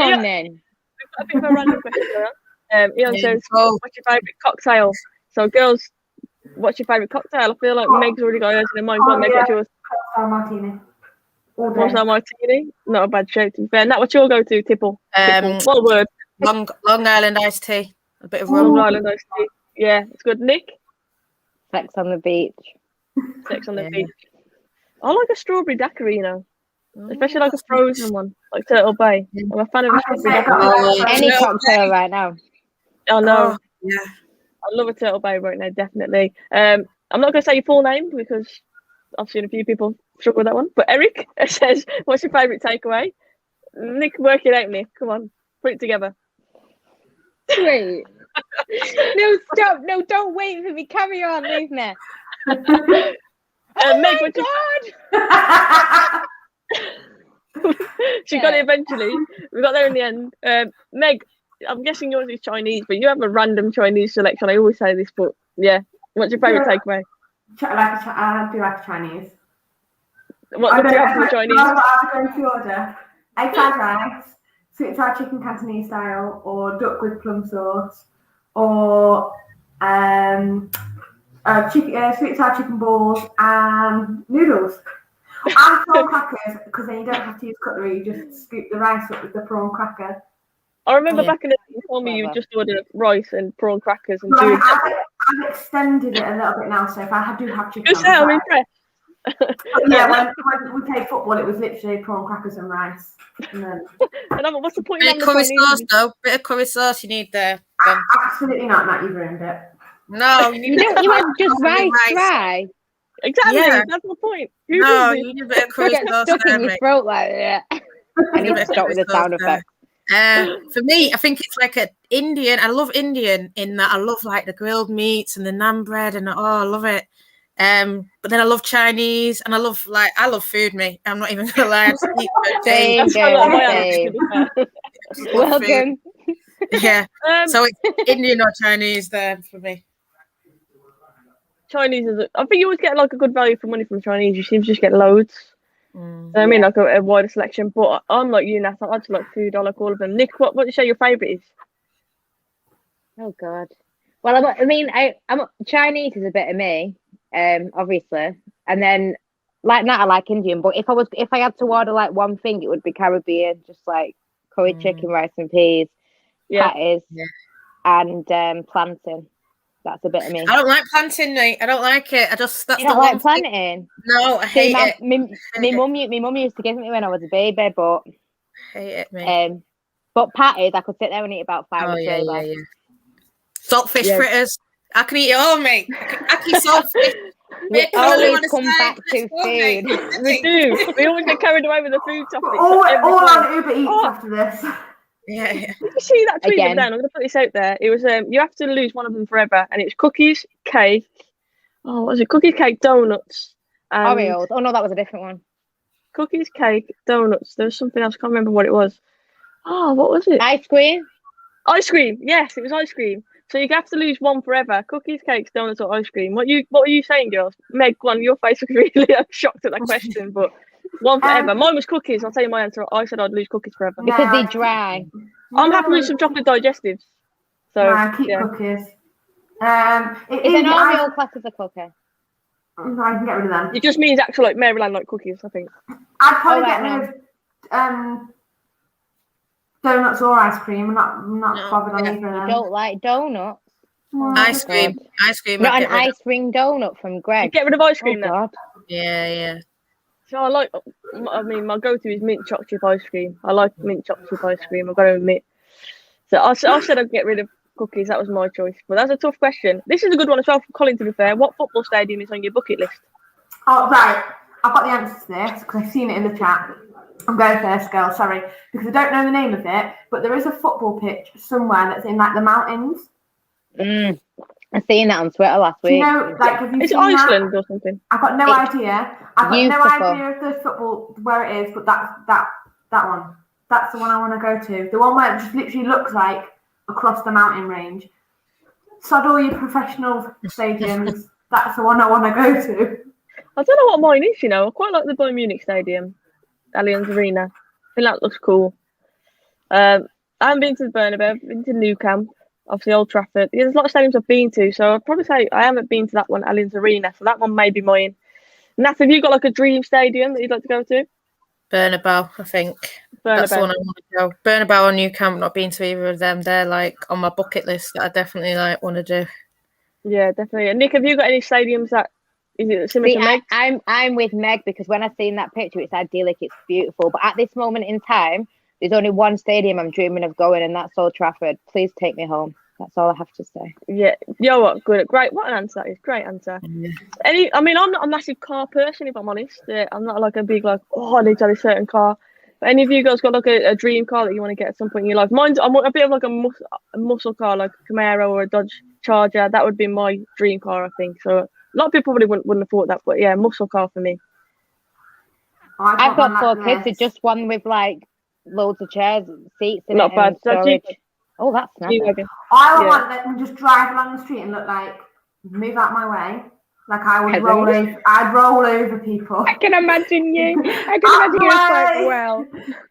Speaker 3: on, then.
Speaker 1: I've got a bit of a random question. Ian says, "What's your favourite cocktail?" So, girls, what's your favourite cocktail? I feel like Meg's already got hers in mind. Meg, what's yours?
Speaker 4: Cocktail martini.
Speaker 1: Cocktail martini. Not a bad shape, to be fair. Nat, what's your go-to, Tipple? What a word.
Speaker 2: Long Island iced tea. A bit of
Speaker 1: Long Island iced tea. Yeah, it's good. Nick?
Speaker 3: Sex on the beach.
Speaker 1: Sex on the beach. I like a strawberry daiquiri, you know. Especially like a frozen one, like Turtle Bay. I'm a fan of a strawberry daiquiri.
Speaker 3: Any cocktail right now.
Speaker 1: I know.
Speaker 2: Yeah.
Speaker 1: I love a Turtle Bay right now, definitely. I'm not going to say your full name because I've seen a few people struggle with that one. But Eric says, what's your favourite takeaway? Nick, work it out, Nick. Come on, put it together.
Speaker 3: Wait. No, stop. No, don't wait for me. Carry on, leave me.
Speaker 1: Meg,
Speaker 3: God!
Speaker 1: She got it eventually. We got there in the end. Meg, I'm guessing yours is Chinese, but you have a random Chinese selection. I always say this, but yeah. What's your favourite takeaway?
Speaker 4: I do like Chinese.
Speaker 1: What do you have for Chinese?
Speaker 4: I'm going to order egg fried rice, sweet fried chicken Cantonese style, or duck with plum sauce, or sweet fried chicken balls and noodles. And prawn crackers, because then you don't have to use cutlery, you just scoop the rice up with the prawn cracker.
Speaker 1: I remember back in the day, you told me you just ordered rice and prawn crackers and
Speaker 4: I've extended it a little bit now, so if I do have chicken,
Speaker 1: I'm impressed.
Speaker 4: Yeah, when we played football, it was literally prawn crackers and rice. And
Speaker 1: what's the point?
Speaker 2: Bit of curry sauce, though. Bit of curry sauce you need there.
Speaker 4: Absolutely not. Matt, you've ruined it.
Speaker 2: No,
Speaker 3: you want just rice dry.
Speaker 1: Exactly, that's the point.
Speaker 2: You need a bit of curry sauce.
Speaker 3: Stuck in your throat like that. I need to stop with the sound effect.
Speaker 2: For me, I think it's like an Indian. I love Indian in that I love like the grilled meats and the naan bread, and I love it. But then I love Chinese, and I love food. Me, I'm not even gonna lie.
Speaker 3: Same. Welcome.
Speaker 2: Yeah. So it's Indian or Chinese there for me.
Speaker 1: Chinese I think you always get like a good value for money from Chinese. You seem to just get loads. I mean, like a wider selection. But I'm like you, Nat. I just like food. I like all of them. Nick, what would you say your favourite is?
Speaker 3: Oh God. Well, I'm Chinese is a bit of me, obviously, and then like that I like Indian. But if I had to order like one thing, it would be Caribbean, just like curry chicken, rice and peas, patties, and plantain. That's a bit of me.
Speaker 2: I don't like plantain, mate. I don't like it. That's
Speaker 3: You don't like plantain?
Speaker 2: No, I hate it.
Speaker 3: My mum used to give it me when I was a baby, but
Speaker 2: I hate it, mate.
Speaker 3: But patties, I could sit there and eat about 5 or 12.
Speaker 2: Yeah. Saltfish fritters. I can eat it all, mate. I can eat saltfish.
Speaker 3: We always come back to food.
Speaker 1: We do. We always get carried away with the food topic.
Speaker 4: All on Uber Eats after this.
Speaker 2: Yeah.
Speaker 1: Did you see that tweet down? I'm going to put this out there. It was you have to lose one of them forever, and it was cookies, cake. Oh, what was it? Cookies, cake, donuts.
Speaker 3: Oreos. Oh no, that was a different one.
Speaker 1: Cookies, cake, donuts. There was something else. I can't remember what it was. Oh, what was it?
Speaker 3: Ice cream.
Speaker 1: Ice cream. Yes, it was ice cream. So you have to lose one forever. Cookies, cakes, donuts, or ice cream. What were you saying, girls? Meg, one, your face was really shocked at that question, but one forever. Mine was cookies. I'll tell you my answer. I said I'd lose cookies forever.
Speaker 3: Because they're dry.
Speaker 1: I'm happy with some chocolate digestives. So
Speaker 4: keep cookies.
Speaker 3: Is an Oreo class as a cookie?
Speaker 4: No, I can get rid of them.
Speaker 1: It just means actual like Maryland like cookies, I think.
Speaker 4: I'd probably get rid of donuts or ice cream. I'm not bothered on either of them.
Speaker 3: You don't like donuts?
Speaker 2: Ice cream. Ice cream.
Speaker 3: Not an ice cream donut from Greg.
Speaker 1: Get rid of ice cream then.
Speaker 2: Yeah.
Speaker 1: So my go-to is mint chocolate chip ice cream. I like mint chocolate chip ice cream, I've got to admit. So I said I'd get rid of cookies. That was my choice. But that's a tough question. This is a good one as well for Colin, to be fair. What football stadium is on your bucket list?
Speaker 4: Oh, right. I've got the answer to this because I've seen it in the chat. I'm going first, girl. Sorry. Because I don't know the name of it, but there is a football pitch somewhere that's in like the mountains.
Speaker 3: I've seen that on Twitter last week.
Speaker 4: You know, like, have you
Speaker 1: It's
Speaker 4: seen
Speaker 1: Iceland
Speaker 4: that?
Speaker 1: or something.
Speaker 4: I've got no idea. I've got
Speaker 3: Beautiful.
Speaker 4: no idea of the football where it is, but that one. That's the one I want to go to. The one where it just literally looks like across the mountain range. Sod all your professional stadiums. That's the one I want to go to.
Speaker 1: I don't know what mine is, I quite like the Bayern Munich Stadium, Allianz Arena. I think that looks cool. I haven't been to the Bernabeu, I've been to Nou Camp, obviously Old Trafford. Yeah, there's a lot of stadiums I've been to, so I'd probably say I haven't been to that one, Allianz Arena, so that one may be mine. Nat, have you got like a dream stadium that you'd like to go to?
Speaker 2: Bernabeu, I think. That's the one I want to go. Bernabeu or Nou Camp, not been to either of them. They're like on my bucket list that I definitely want to do.
Speaker 1: Yeah, definitely. And Nick, have you got any stadiums that is it similar to Meg?
Speaker 3: I'm with Meg because when I seen that picture, it's idyllic, it's beautiful. But at this moment in time, there's only one stadium I'm dreaming of going, and that's Old Trafford. Please take me home. That's all I have to say.
Speaker 1: Yeah, what? Good, great. What an answer that is. Great answer. Yeah. I'm not a massive car person, if I'm honest. I'm not like a big I need to have a certain car. But any of you guys got like a dream car that you want to get at some point in your life? Mine's I'm a bit of like a muscle car, like a Camaro or a Dodge Charger. That would be my dream car, I think. So a lot of people probably wouldn't have thought that, but yeah, muscle car for me.
Speaker 3: I've got 4 kids. It's just one with like loads of chairs, and seats, and
Speaker 1: not bad.
Speaker 3: Oh, that's nice.
Speaker 4: I want them to just drive along the street and look like, move out my way. Like I'd roll over people.
Speaker 3: I can imagine you. I can imagine you so well.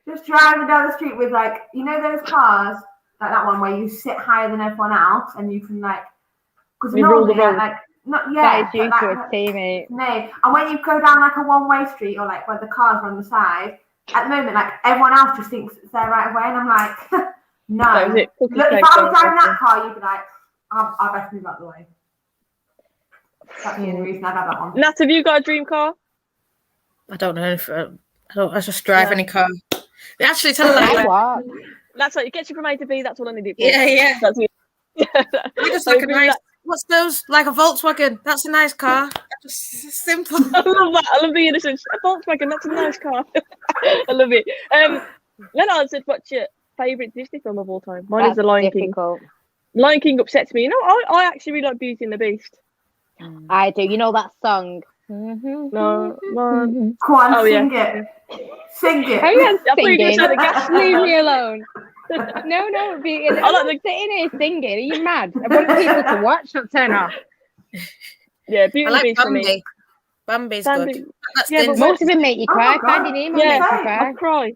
Speaker 4: Just driving down the street with like, those cars, like that one where you sit higher than everyone else and you can like, because normally like, not yet.
Speaker 3: That is you to a teammate.
Speaker 4: No, and when you go down like a one-way street or like where the cars are on the side, at the moment like everyone else just thinks it's their right way, and I'm like. No. Look, if I was driving that car, you'd be like, I'll best move out the way. That's the only reason I'd have that one.
Speaker 1: Nat, have you got a dream car?
Speaker 2: I don't know. I just drive any car. They actually tell like
Speaker 1: that's like it gets you from A to B. That's all I need it for.
Speaker 2: Yeah.
Speaker 1: That's it.
Speaker 2: I just like a nice. What's those? Like a Volkswagen. That's a nice car. Just simple.
Speaker 1: I love that. I love the innocence. A Volkswagen. That's a nice car. I love it. Leonard said, "What's your favourite Disney film of all time?" Mine is The Lion King. Lion King upsets me. I actually really like Beauty and the Beast.
Speaker 3: I do. You know that song?
Speaker 1: No.
Speaker 4: Come on, sing it. Sing it.
Speaker 3: I
Speaker 1: singing.
Speaker 3: Leave me alone. No. I'm sitting here singing. Are you mad? I want people to watch, not turn off.
Speaker 1: Yeah, Beauty and the Beast
Speaker 2: Bambi.
Speaker 1: for me.
Speaker 2: Bambi's good.
Speaker 3: But most of them make you cry. Finding Nemo makes you cry.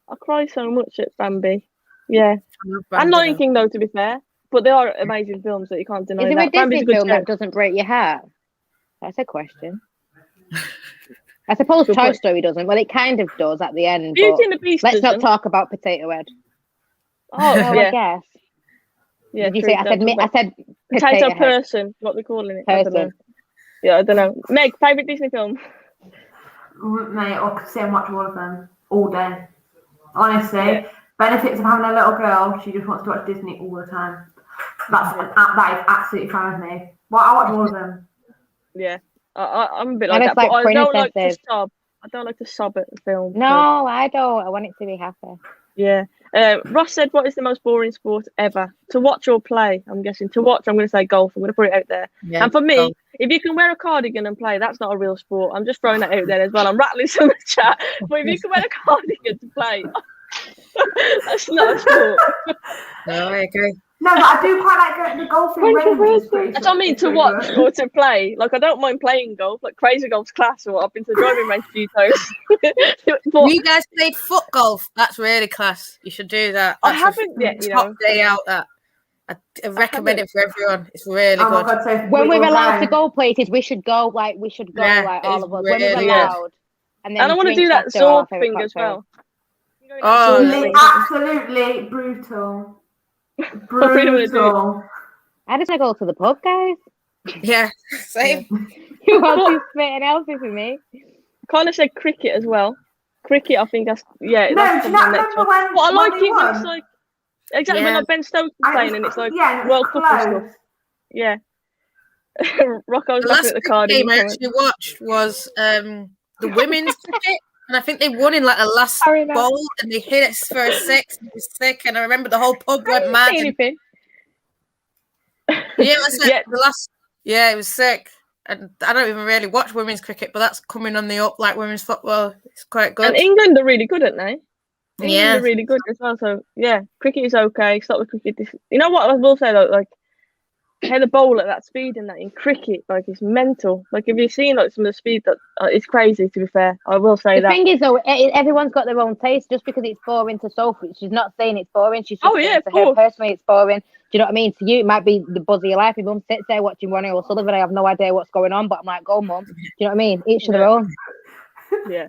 Speaker 1: I cry so much at Bambi. Yeah. And Lion King, though, to be fair. but they are amazing films that you can't deny.
Speaker 3: Is there a
Speaker 1: that. Bambi's
Speaker 3: Disney
Speaker 1: a good
Speaker 3: film
Speaker 1: show.
Speaker 3: that doesn't break your heart? That's a question. I suppose
Speaker 1: Good
Speaker 3: Toy
Speaker 1: point.
Speaker 3: Story doesn't. Well, it kind of does at the end.
Speaker 1: Beauty
Speaker 3: But
Speaker 1: and the Beast
Speaker 3: let's not
Speaker 1: doesn't.
Speaker 3: talk about Potato Head.
Speaker 1: Oh,
Speaker 3: I
Speaker 1: yeah.
Speaker 3: guess.
Speaker 1: Yeah,
Speaker 3: Did you
Speaker 1: true.
Speaker 3: say? I said
Speaker 1: Potato
Speaker 3: Head.
Speaker 1: Person. What they're calling it. I don't know.
Speaker 3: Person.
Speaker 1: Yeah, I don't know. Meg, favourite Disney film?
Speaker 4: Mate, I could sit and watch all of them all day. Honestly,
Speaker 1: Yeah.
Speaker 4: benefits of having a little girl. She just wants to watch Disney all the time. That is absolutely fine with me. Well, I watch all of them.
Speaker 1: Yeah. I'm a bit
Speaker 3: And
Speaker 1: like
Speaker 3: it's
Speaker 1: that, but
Speaker 3: like
Speaker 1: I don't like to
Speaker 3: princesses.
Speaker 1: sob. I don't like to sob at the film.
Speaker 3: No, I don't. I want it to be happy.
Speaker 1: Yeah. Ross said, what is the most boring sport ever? To watch or play, I'm guessing. To watch, I'm going to say golf. I'm going to put it out there.
Speaker 2: Yeah,
Speaker 1: And for me,
Speaker 2: golf.
Speaker 1: if you can wear a cardigan and play, that's not a real sport. I'm just throwing that out there as well. I'm rattling some in the chat. But if you can wear a cardigan to play, that's not a sport.
Speaker 2: No, I agree.
Speaker 4: No, but I do quite like going to the golfing range. Is pretty
Speaker 1: That's what I mean,
Speaker 4: it's
Speaker 1: to
Speaker 4: pretty
Speaker 1: watch
Speaker 4: good.
Speaker 1: or to play. Like, I don't mind playing golf. Like, Crazy Golf's class. Or I've been to the driving range a few times. But
Speaker 2: You guys played foot golf. That's really class. You should do that.
Speaker 1: I
Speaker 2: That's
Speaker 1: haven't yet, you
Speaker 2: top
Speaker 1: know.
Speaker 2: day out. That I recommend it for everyone. It's really
Speaker 4: Oh my
Speaker 2: good.
Speaker 4: God, so
Speaker 3: When
Speaker 4: we
Speaker 3: we're
Speaker 4: will
Speaker 3: allowed
Speaker 4: go.
Speaker 3: to go places, we should go.
Speaker 2: Yeah,
Speaker 3: all
Speaker 2: it
Speaker 3: of
Speaker 2: is
Speaker 3: us. When we're
Speaker 2: really
Speaker 3: allowed, and then
Speaker 1: And I want to
Speaker 3: drink
Speaker 1: do that
Speaker 3: cocktail, our
Speaker 1: Zorb
Speaker 3: favourite
Speaker 1: thing as
Speaker 3: cocktail.
Speaker 1: well.
Speaker 2: Oh,
Speaker 1: Zorb thing.
Speaker 4: Absolutely brutal.
Speaker 1: really wanna do it.
Speaker 4: Brutal.
Speaker 3: I just want to go to the pub, guys.
Speaker 2: Yeah, same.
Speaker 3: Who else is spitting healthy for me?
Speaker 1: Kind of said cricket as well. Cricket, I think that's
Speaker 4: No, do you not remember when?
Speaker 1: But I like
Speaker 4: when
Speaker 1: it
Speaker 4: they
Speaker 1: when it's
Speaker 4: won?
Speaker 1: like exactly when
Speaker 2: Yeah.
Speaker 1: like Ben Stokes is playing and it's like
Speaker 4: yeah,
Speaker 1: World Cup and stuff.
Speaker 4: close.
Speaker 1: Yeah. Rocco's
Speaker 2: The
Speaker 1: laughing
Speaker 2: last
Speaker 1: at the
Speaker 2: cricket
Speaker 1: card.
Speaker 2: game I actually watched was the women's cricket, and I think they won in like the last
Speaker 3: Sorry, no.
Speaker 2: bowl, and they hit it for a six. It was sick, and I remember the whole pub went mad. And,
Speaker 3: Anything?
Speaker 2: yeah, that's it.
Speaker 1: Yeah.
Speaker 2: The last. Yeah, it was sick. And I don't even really watch women's cricket, but that's coming on the up like women's football. It's quite good.
Speaker 1: And England are really good, aren't they? England
Speaker 2: Yeah.
Speaker 1: are really good as well. So yeah, cricket is okay. Stop with cricket. You know what I will say though, like how the bowl at that speed and that in cricket, like it's mental. Like if you've seen like some of the speed that it's crazy. To be fair, I will say
Speaker 3: The
Speaker 1: that.
Speaker 3: thing is, though, everyone's got their own taste. Just because it's boring to Sophie, she's not saying it's boring. She's just saying
Speaker 1: of
Speaker 3: to her
Speaker 1: course.
Speaker 3: personally, it's boring. Do you know what I mean? To you, it might be the buzz of your life. Your mum sits there watching Ronnie O'Sullivan. I have no idea what's going on, but I'm like, go, mum. Do you know what I mean? Each to their own.
Speaker 1: Yeah.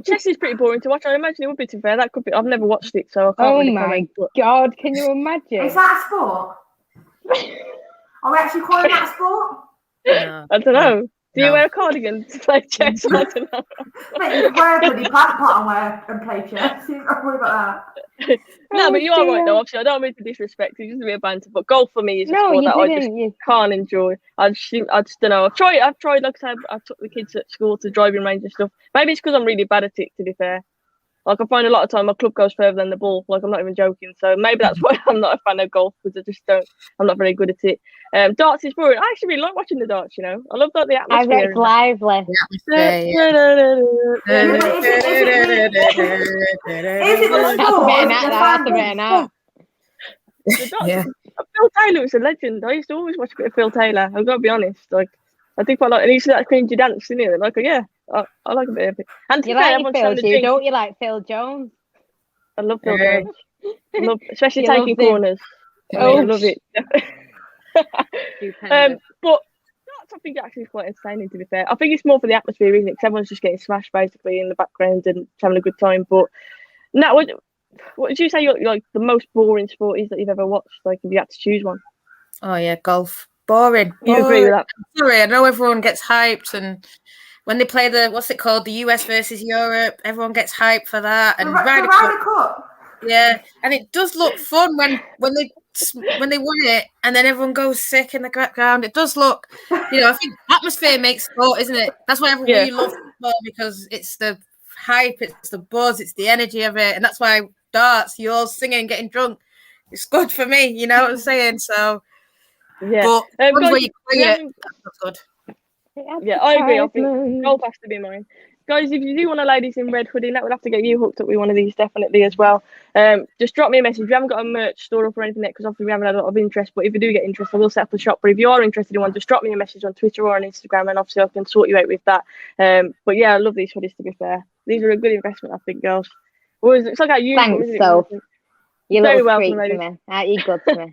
Speaker 1: Chess is pretty boring to watch. I imagine it would be. To be fair, that could be. I've never watched it, so I can't
Speaker 3: Oh
Speaker 1: really
Speaker 3: my
Speaker 1: comment. But
Speaker 3: God, can you imagine?
Speaker 4: Is that a sport? Are we actually calling that a sport?
Speaker 2: No.
Speaker 1: I don't know. Do you
Speaker 2: No.
Speaker 1: wear a cardigan to play chess? I don't know.
Speaker 4: Mate, you can wear a bloody plant pot and play chess. You don't worry about that.
Speaker 1: No, but you are right
Speaker 3: dear.
Speaker 1: though. Obviously, I don't mean to disrespect. It's just a bit of banter. But golf for me is a
Speaker 3: No,
Speaker 1: sport
Speaker 3: you
Speaker 1: that I just
Speaker 3: didn't. You...
Speaker 1: can't enjoy. I just don't know. I've tried. Like I said, I took the kids at school to driving range and stuff. Maybe it's because I'm really bad at it. To be fair, like I find a lot of time my club goes further than the ball. Like I'm not even joking. So maybe that's why I'm not a fan of golf, because I just don't. I'm not very good at it. Darts is boring. I actually really like watching the darts. You know, I love like the
Speaker 3: I
Speaker 1: atmosphere.
Speaker 3: bet it's lively.
Speaker 4: Is it the
Speaker 3: That's a
Speaker 4: sport?
Speaker 3: better
Speaker 4: Is
Speaker 3: night.
Speaker 4: the
Speaker 3: That's a
Speaker 4: fan
Speaker 3: better night.
Speaker 2: Yeah.
Speaker 1: Phil Taylor was a legend. I used to always watch a bit of Phil Taylor. I've got to be honest. Like, I think quite like, and he used to that cringy dance, didn't he? Like, yeah, I like a bit of it. And to
Speaker 3: You
Speaker 1: be fair,
Speaker 3: like
Speaker 1: everyone's
Speaker 3: Phil,
Speaker 1: trying to
Speaker 3: you
Speaker 1: drink.
Speaker 3: don't you like Phil Jones?
Speaker 1: I love Phil
Speaker 2: Yeah.
Speaker 1: Jones. I love, especially
Speaker 3: You
Speaker 1: taking
Speaker 3: loved him.
Speaker 1: corners.
Speaker 3: Oh,
Speaker 1: I love it.
Speaker 3: Stupendous.
Speaker 1: But that's, I think, actually is quite entertaining. To be fair, I think it's more for the atmosphere, isn't it? Because everyone's just getting smashed basically in the background and having a good time. But now, what would you say your like the most boring sport is that you've ever watched? Like, if you had to choose one,
Speaker 2: Oh yeah, golf. Boring.
Speaker 1: you agree with that?
Speaker 2: Sorry, I know everyone gets hyped, and when they play the what's it called, the US versus Europe, everyone gets hyped for that.
Speaker 4: The
Speaker 2: And
Speaker 4: Ryder
Speaker 2: Ryder Cup,
Speaker 4: Cup.
Speaker 2: yeah, and it does look fun when they won it, and then everyone goes sick in the background. It does look, I think atmosphere makes sport, isn't it? That's why everyone really loves football, because it's the hype, it's the buzz, it's the energy of it, and that's why darts, you're all singing, getting drunk. It's good for me, you know what I'm saying? So.
Speaker 1: Yeah,
Speaker 2: But ones
Speaker 1: guys,
Speaker 2: where you play
Speaker 1: we
Speaker 2: it,
Speaker 1: haven't-
Speaker 2: that's good.
Speaker 1: yeah, I agree. I think golf has to be mine. Guys, if you do want a ladies in red hoodie, that would have to get you hooked up with one of these definitely as well. Just drop me a message. We haven't got a merch store up or anything yet, because obviously we haven't had a lot of interest. But if you do get interest, I will set up a shop. But if you are interested in one, just drop me a message on Twitter or on Instagram, and obviously I can sort you out with that. But yeah, I love these hoodies. To be fair, these are a good investment, I think, girls. Well, it's like our uniform,
Speaker 3: Thanks,
Speaker 1: isn't it?
Speaker 3: Soph. You're a
Speaker 1: Very
Speaker 3: little
Speaker 1: welcome,
Speaker 3: treat to
Speaker 1: ladies.
Speaker 3: me. You good to me.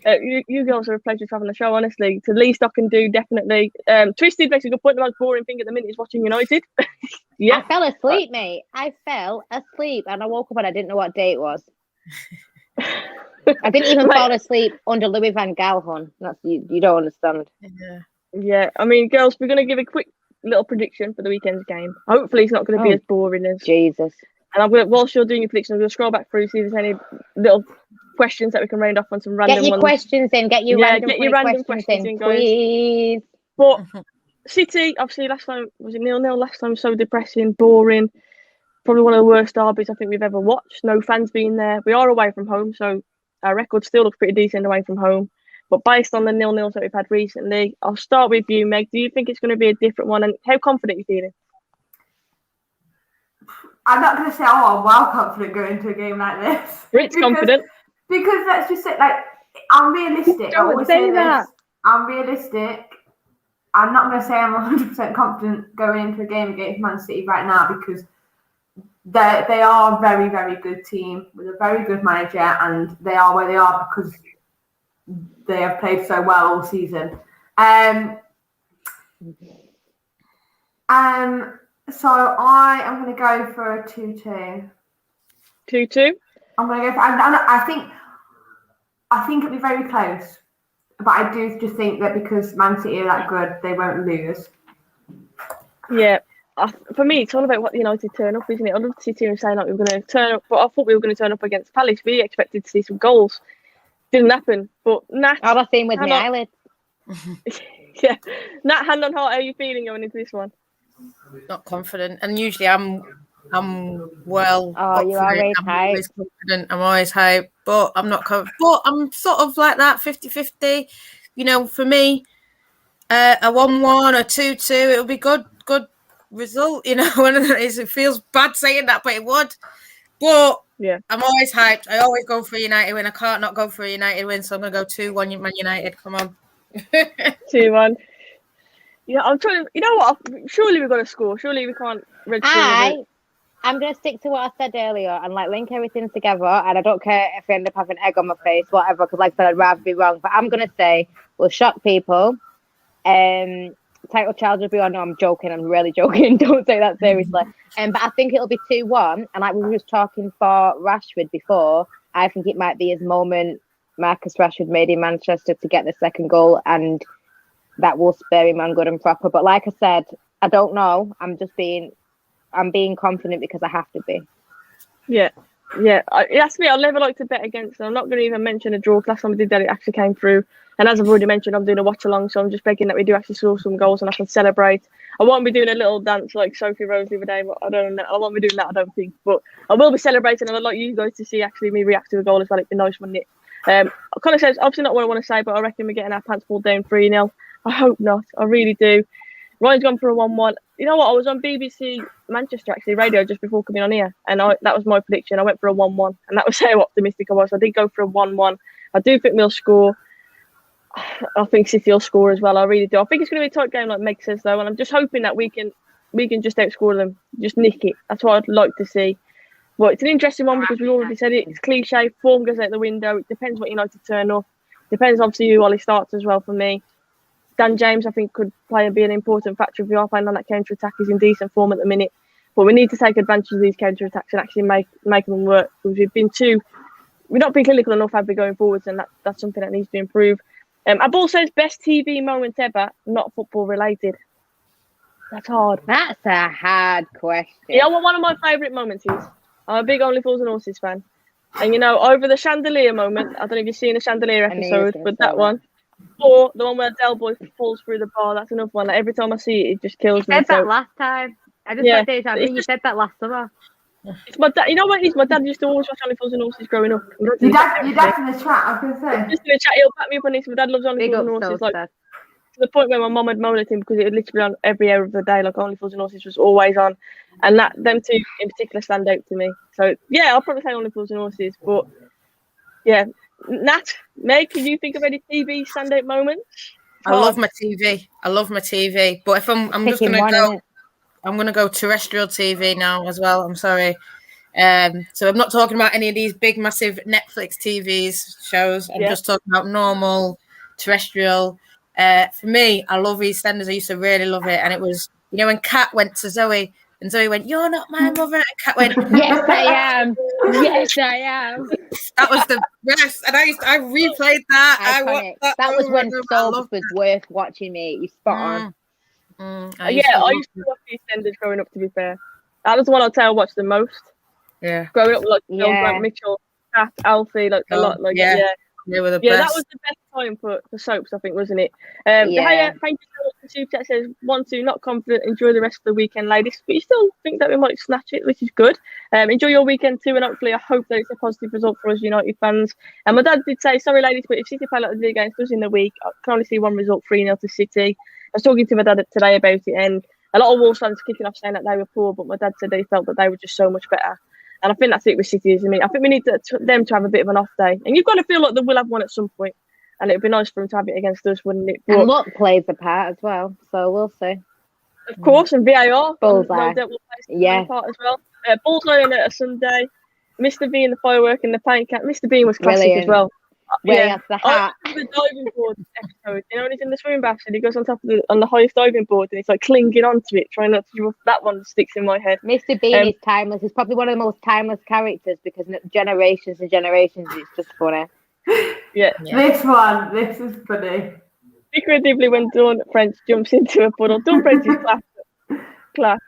Speaker 1: You girls are a pleasure to have on the show, honestly. It's the least I can do, definitely. Twisted makes a good point. The most boring thing at the minute is watching United. Yeah.
Speaker 3: I fell asleep, mate. I fell asleep and I woke up and I didn't know what day it was. I didn't even fall asleep under Louis van Gaal, hon. That's you don't understand.
Speaker 1: Yeah, I mean, girls, we're going to give a quick little prediction for the weekend's game. Hopefully it's not going to be as boring as...
Speaker 3: Jesus.
Speaker 1: And I'm going to, whilst you're doing your prediction, I'm going to scroll back through, see if there's any little questions that we can round off on some random ones.
Speaker 3: Get your questions in. Get your random questions in, please.
Speaker 1: But City, obviously, last time, was it 0-0? Last time was so depressing, boring. Probably one of the worst derbies I think we've ever watched. No fans being there. We are away from home, so our record still looks pretty decent away from home. But based on the 0-0s that we've had recently, I'll start with you, Meg. Do you think it's going to be a different one? And how confident are you feeling?
Speaker 4: I'm not going to say, I'm well confident going into a game like this.
Speaker 1: Rich confident.
Speaker 4: Because let's just say, like, I'm realistic. I always say
Speaker 1: that.
Speaker 4: This. I'm realistic. I'm not going to say I'm 100% confident going into a game against Man City right now because they are a very, very good team with a very good manager, and they are where they are because they have played so well all season. So I am going to go for a 2-2.
Speaker 1: 2-2?
Speaker 4: I'm going to go for... I think it'll be very close. But I do just think that because Man City are that good, they won't lose.
Speaker 1: Yeah. For me, it's all about what United turn up, isn't it? I love to sit here and say like we were going to turn up, but I thought we were going to turn up against Palace. We expected to see some goals. Didn't happen. But Nat...
Speaker 3: All the same with my eyelids.
Speaker 1: Yeah. Nat, hand on heart, how are you feeling going into this one?
Speaker 2: Not confident, and usually I'm well.
Speaker 3: Oh, you're always hype.
Speaker 2: Confident. I'm always hype, but I'm not confident. But I'm sort of like that 50-50. For me, a 1-1 or 2-2, it would be good result. It feels bad saying that, but it would. But yeah, I'm always hyped. I always go for a United win. I can't not go for a United win, so I'm gonna go 2-1 Man United. Come on.
Speaker 1: 2-1. Yeah, I'm trying. You know what? Surely we've got to score. Surely we can't.
Speaker 3: I'm going to stick to what I said earlier and link everything together. And I don't care if I end up having egg on my face, whatever. Because like I said, I'd rather be wrong. But I'm going to say we'll shock people. Title challenge will be on. No, I'm joking. I'm really joking. Don't take that seriously. But I think it'll be 2-1. And like we were just talking for Rashford before, I think it might be his moment. Marcus Rashford made in Manchester to get the second goal, and that will spare him on good and proper. But like I said, I don't know. I'm being confident because I have to be. Yeah. It has to be. I'll never like to bet against them. I'm not going to even mention a draw. Last time I did that, it actually came through. And as I've already mentioned, I'm doing a watch along, so I'm just begging that we do actually score some goals and I can celebrate. I won't be doing a little dance like Sophie Rose the other day, but I won't be doing that, I don't think. But I will be celebrating, and I'd like you guys to see actually me react to a goal as well. It'd be nice, wouldn't it? I kind of says obviously not what I want to say, but I reckon we're getting our pants pulled down 3-0. I hope not. I really do. Ryan's gone for a 1-1. You know what? I was on BBC Manchester actually radio just before coming on here, and that was my prediction. I went for a 1-1, and that was how optimistic I was. I did go for a 1-1. I do think we'll score. I think City will score as well. I really do. I think it's going to be a tight game, like Meg says, though, and I'm just hoping that we can just outscore them, just nick it. That's what I'd like to see. Well, it's an interesting one because we already said it. It's cliche. Form goes out the window. It depends what United turn up. Depends obviously who Ollie starts as well for me. Dan James, I think, could play and be an important factor if we are playing on that counter-attack. He's in decent form at the minute. But we need to take advantage of these counter-attacks and actually make them work. Because we've not been clinical enough, have we, going forwards, and that's something that needs to improve. Abul says, best TV moment ever, not football related. That's hard. That's a hard question.
Speaker 1: Yeah, well, one of my favourite moments is, I'm a big Only Fools and Horses fan. And, over the chandelier moment, I don't know if you've seen the chandelier episode, but that one. Or the one where Del Boy falls through the bar, that's another one. Like, every time I see it, it just kills me.
Speaker 3: You said that last time. I just got days. I think you said that last summer.
Speaker 1: It's my dad. You know what it is? My dad used to always watch Only Fools and Horses growing up.
Speaker 4: Your dad's in the chat, I was going to say.
Speaker 1: Just in the chat, he'll back me up on this. My dad loves Only Fools and Horses. Like, to the point where my mum had moaned at him because it would literally be on every hour of the day. Like, Only Fools and Horses was always on. And them two in particular stand out to me. So, yeah, I'll probably say Only Fools and Horses. But, yeah. Nat, Meg, can you think of any TV standout moments?
Speaker 2: I love my TV. But if I'm just going to go... I'm going to go terrestrial TV now as well. I'm sorry. So I'm not talking about any of these big, massive Netflix TVs shows. I'm just talking about normal terrestrial. For me, I love EastEnders. I used to really love it, and it was, you know, when Kat went to Zoe, and Zoe went, "You're not my mother," and Kat went,
Speaker 3: Yes, I am. Yes, I am.
Speaker 2: That was the best, and I replayed that.
Speaker 3: Iconic.
Speaker 2: I watched
Speaker 3: that was when
Speaker 2: I
Speaker 3: soaps
Speaker 2: loved
Speaker 3: was
Speaker 2: that.
Speaker 3: worth watching, mate. You spot on.
Speaker 1: I used to watch EastEnders growing up, to be fair. That was the one I'd say I watched the most.
Speaker 2: Yeah.
Speaker 1: Growing up, like Grant Mitchell, Kat, Alfie, like a lot. Like,
Speaker 2: they were the
Speaker 1: best.
Speaker 2: best.
Speaker 1: That was the best time for soaps, I think, wasn't it? Thank you so much. The Super Chat says, 1-2, not confident, enjoy the rest of the weekend, ladies. But you still think that we might snatch it, which is good. Enjoy your weekend too, and hopefully I hope that it's a positive result for us United fans. And my dad did say, sorry ladies, but if City play like they did against us in the week, I can only see one result, 3-0 to City. I was talking to my dad today about it, and a lot of Wolves fans kicking off saying that they were poor, but my dad said they felt that they were just so much better. And I think that's it with City, isn't it? I think we need them to have a bit of an off day. And you've got to feel like they will have one at some point. And it would be nice for them to have it against us, wouldn't it?
Speaker 3: But, and luck plays a part as well, so we'll see.
Speaker 1: Of course, and VAR.
Speaker 3: Bullseye.
Speaker 1: No part as well. Bullseye on a Sunday. Mr. V and the firework and the paint cap. Mr. Bean was classic as well.
Speaker 3: That's the hat.
Speaker 1: I remember the diving board episode. You know, when he's in the swimming bath and he goes on top of on the highest diving board and he's like clinging onto it, trying not to. That one sticks in my head.
Speaker 3: Mr. Bean is timeless. He's probably one of the most timeless characters because generations and generations, it's just funny.
Speaker 1: Yeah.
Speaker 4: This is funny.
Speaker 1: Figuratively, when Dawn French jumps into a puddle. Dawn French is class.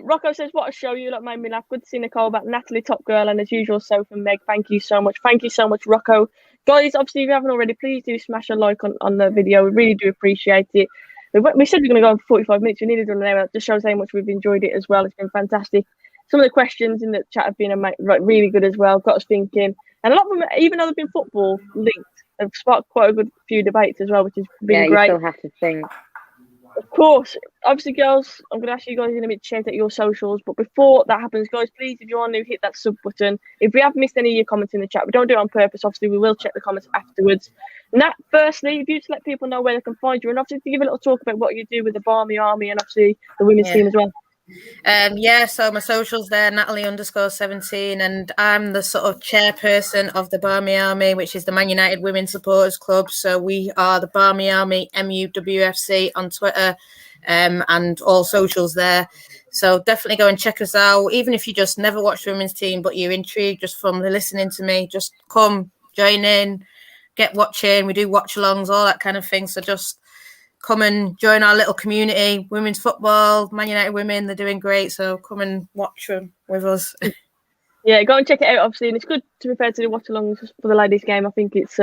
Speaker 1: Rocco says, what a show, you lot made me laugh. Good to see Nicole back. Natalie, top girl, and as usual, Soph and Meg, thank you so much. Thank you so much, Rocco. Guys, obviously, if you haven't already, please do smash a like on the video. We really do appreciate it. We said we were going to go on for 45 minutes. We needed to run an hour. That just shows how much we've enjoyed it as well. It's been fantastic. Some of the questions in the chat have been really good as well. Got us thinking. And a lot of them, even though they've been football linked, have sparked quite a good few debates as well, which has been great.
Speaker 3: You still have to think.
Speaker 1: Of course, obviously, girls, I'm going to ask you guys in a minute to share out your socials. But before that happens, guys, please, if you are new, hit that sub button. If we have missed any of your comments in the chat, we don't do it on purpose. Obviously, we will check the comments afterwards. Nat, firstly, if you just let people know where they can find you, and obviously to give a little talk about what you do with the Barmy Army and obviously the women's team as well.
Speaker 2: So my socials there, Natalie_17, and I'm the sort of chairperson of the Barmy Army, which is the Man United Women Supporters Club. So we are the Barmy Army MUWFC on Twitter and all socials there. So definitely go and check us out. Even if you just never watched the women's team, but you're intrigued just from listening to me, just come, join in, get watching. We do watch-alongs, all that kind of thing. So just come and join our little community. Women's football, Man United Women, they're doing great. So come and watch them with us.
Speaker 1: Yeah, go and check it out, obviously. And it's good, to be fair, to do watch-alongs for the ladies' game. I think it's,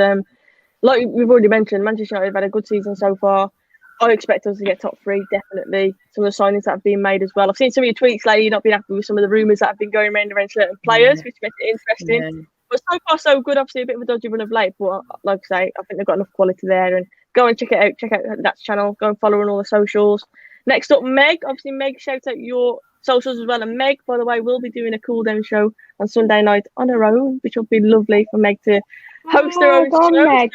Speaker 1: like we've already mentioned, Manchester United have had a good season so far. I expect us to get top 3, definitely. Some of the signings that have been made as well. I've seen some of your tweets lately, not being happy with some of the rumours that have been going around certain players, which makes it interesting. Yeah. But so far, so good. Obviously, a bit of a dodgy run of late, but like I say, I think they've got enough quality there. And go and check it out. Check out that channel. Go and follow her on all the socials. Next up, Meg. Obviously, Meg, shout out your socials as well. And Meg, by the way, will be doing a cool down show on Sunday night on her own, which will be lovely for Meg to host her own show.
Speaker 3: Meg.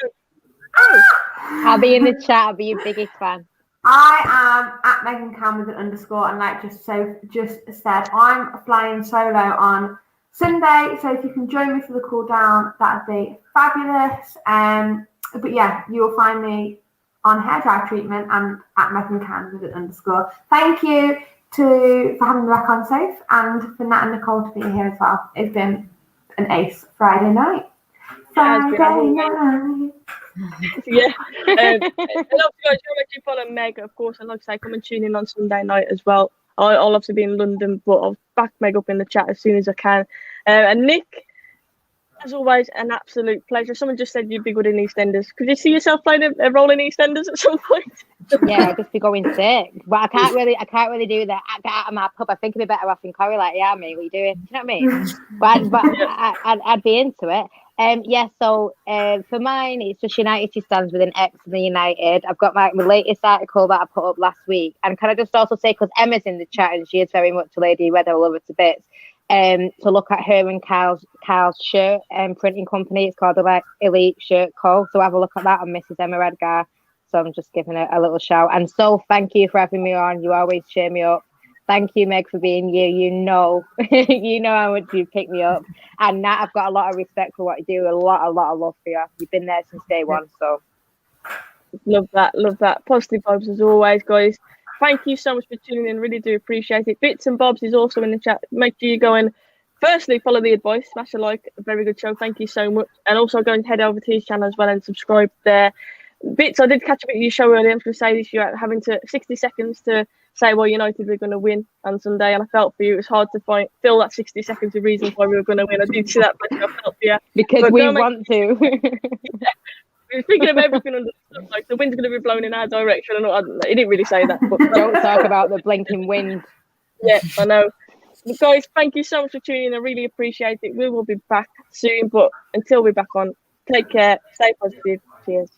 Speaker 3: I'll be in the chat. I'll be your biggest fan.
Speaker 4: I am at Megan Cam with an _, and like just said, I'm flying solo on Sunday, so if you can join me for the cool down, that'd be fabulous. But yeah, you will find me on hair dye treatment and at Megan Cam with an _. Thank you for having me back on Safe, and for Nat and Nicole to be here as well. It's been an ace Friday night.
Speaker 1: Yeah. And obviously, guys, you follow Meg, of course, and like I say, come and tune in on Sunday night as well. I'll obviously be in London, but I'll back Meg up in the chat as soon as I can. And Nick, as always, an absolute pleasure. Someone just said you'd be good in EastEnders. Could you see yourself playing a role in EastEnders at some point?
Speaker 3: Yeah, I'll just be going sick. But I can't really do that. I get out of my pub. I think I'd be better off in Corrie, like, yeah, mate, what are you doing? Do you know what I mean? But I'd be into it. So for mine, it's just United. She stands with an X in the United. I've got my latest article that I put up last week. And can I just also say, because Emma's in the chat and she is very much a lady, whether I love her to bits, to look at her and Carl's shirt printing company. It's called the Elite Shirt Co. So have a look at that on Mrs. Emma Edgar. So I'm just giving a little shout. And so thank you for having me on. You always cheer me up. Thank you, Meg, for being you. You know how much you pick me up. And Nat, I've got a lot of respect for what you do. A lot of love for you. You've been there since day one. So
Speaker 1: love that. Positive vibes as always, guys. Thank you so much for tuning in. Really do appreciate it. Bits and Bobs is also in the chat. Make sure you go and firstly follow the advice, smash a like. A very good show. Thank you so much. And also go and head over to his channel as well and subscribe there. Bits, I did catch a bit of your show earlier. I'm going to say this: you're having 60 seconds to say why United were going to win on Sunday, and I felt for you. It was hard to fill that 60 seconds of reasons why we were going to win. I did see that, but I felt for you
Speaker 3: because we want to.
Speaker 1: We were thinking of everything under the stuff, like the wind's going to be blowing in our direction, and I don't know, he didn't really say that. But
Speaker 3: don't talk about the blinking wind.
Speaker 1: Yeah, I know. But guys, thank you so much for tuning in. I really appreciate it. We will be back soon, but until we're back on, take care, stay positive. Cheers.